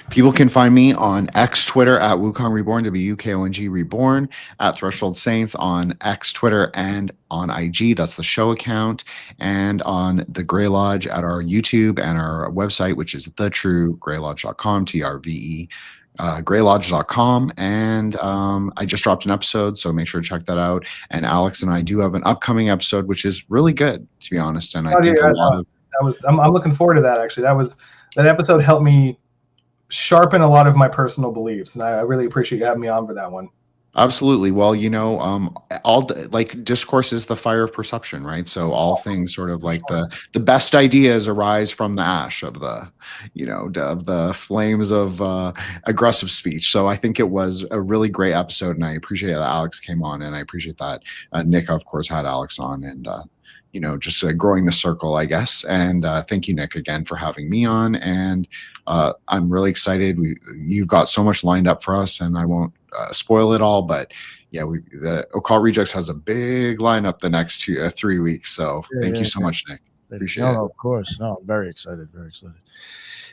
People can find me on X Twitter at Wukong Reborn, WUKONG Reborn, at Threshold Saints on X Twitter and on IG. That's the show account, and on the Grey Lodge at our YouTube and our website, which is thetruegraylodge.com, TRVE. Graylodge.com, and I just dropped an episode, so make sure to check that out. And Alex and I do have an upcoming episode, which is really good, to be honest. And I think I'm looking forward to that. Actually, that episode helped me sharpen a lot of my personal beliefs, and I really appreciate you having me on for that one. Absolutely. Well, all like discourse is the fire of perception, right? So all things sort of like the best ideas arise from the ash of the, of the flames of aggressive speech. So I think it was a really great episode, and I appreciate that Alex came on, and I appreciate that Nick, of course, had Alex on, and just growing the circle, I guess. And thank you, Nick, again for having me on. And I'm really excited. You've got so much lined up for us, and I won't spoil it all, but yeah, the Occult Rejects has a big lineup the next 3 weeks. So thank you so much, Nick. Appreciate it. No, of course. No, I'm very excited. Very excited.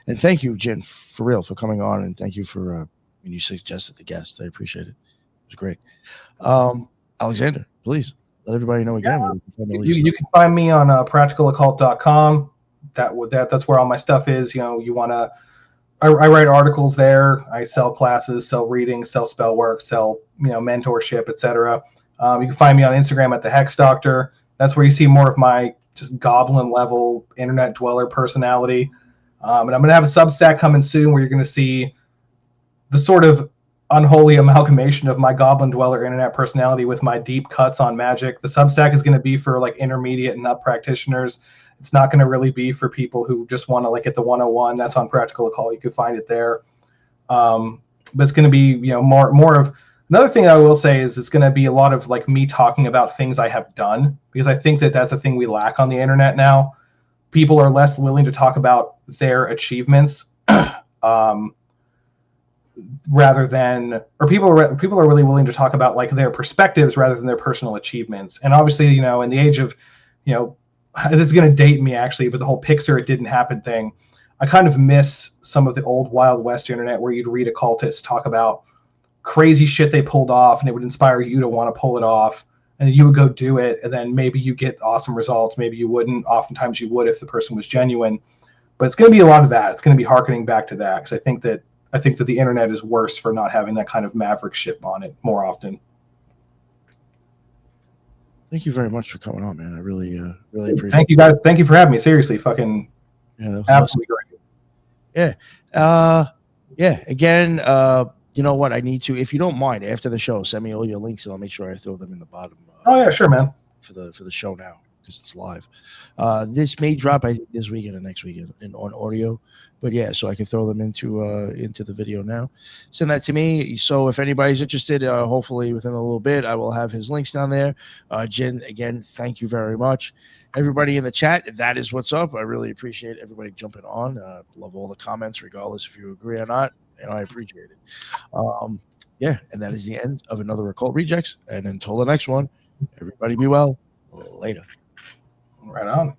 And thank you, Jen, for real, for coming on. And thank you for when you suggested the guest. I appreciate it. It was great. Alexander, please let everybody know again. Yeah. You can find me on practicaloccult.com. That's where all my stuff is. You want to. I write articles there. I sell classes, sell readings, sell spell work, sell mentorship, etc. You can find me on Instagram at the Hex Doctor. That's where you see more of my just goblin level internet dweller personality. And I'm gonna have a Substack coming soon where you're gonna see the sort of unholy amalgamation of my goblin dweller internet personality with my deep cuts on magic. The Substack is gonna be for like intermediate and up practitioners. It's not going to really be for people who just want to like get the 101. That's on Practical Occult. You can find it there. But it's going to be, more of another thing I will say is it's going to be a lot of like me talking about things I have done, because I think that's a thing we lack on the internet now. People are less willing to talk about their achievements rather than, or people are really willing to talk about like their perspectives rather than their personal achievements. And obviously, in the age of, this is going to date me actually, but the whole Pixar It Didn't Happen thing, I kind of miss some of the old Wild West internet where you'd read occultists talk about crazy shit they pulled off, and it would inspire you to want to pull it off, and you would go do it, and then maybe you get awesome results, maybe you wouldn't. Oftentimes you would if the person was genuine, but it's going to be a lot of that. It's going to be harkening back to that, because I think that the internet is worse for not having that kind of maverick shit on it more often. Thank you very much for coming on, man. I really appreciate it. Thank you, guys. Thank you for having me. Seriously, fucking absolutely great. Yeah. Yeah. Again, you know what? I need to, if you don't mind, after the show, send me all your links, and I'll make sure I throw them in the bottom. Oh yeah, sure, man. For the show now. because it's live. This may drop, I think, this weekend or next weekend on audio. But yeah, so I can throw them into the video now. Send that to me. So if anybody's interested, hopefully within a little bit, I will have his links down there. Jen, again, thank you very much. Everybody in the chat, that is what's up. I really appreciate everybody jumping on. Love all the comments, regardless if you agree or not. I appreciate it. Yeah, and that is the end of another Occult Rejects. And until the next one, everybody be well. Later. Right on.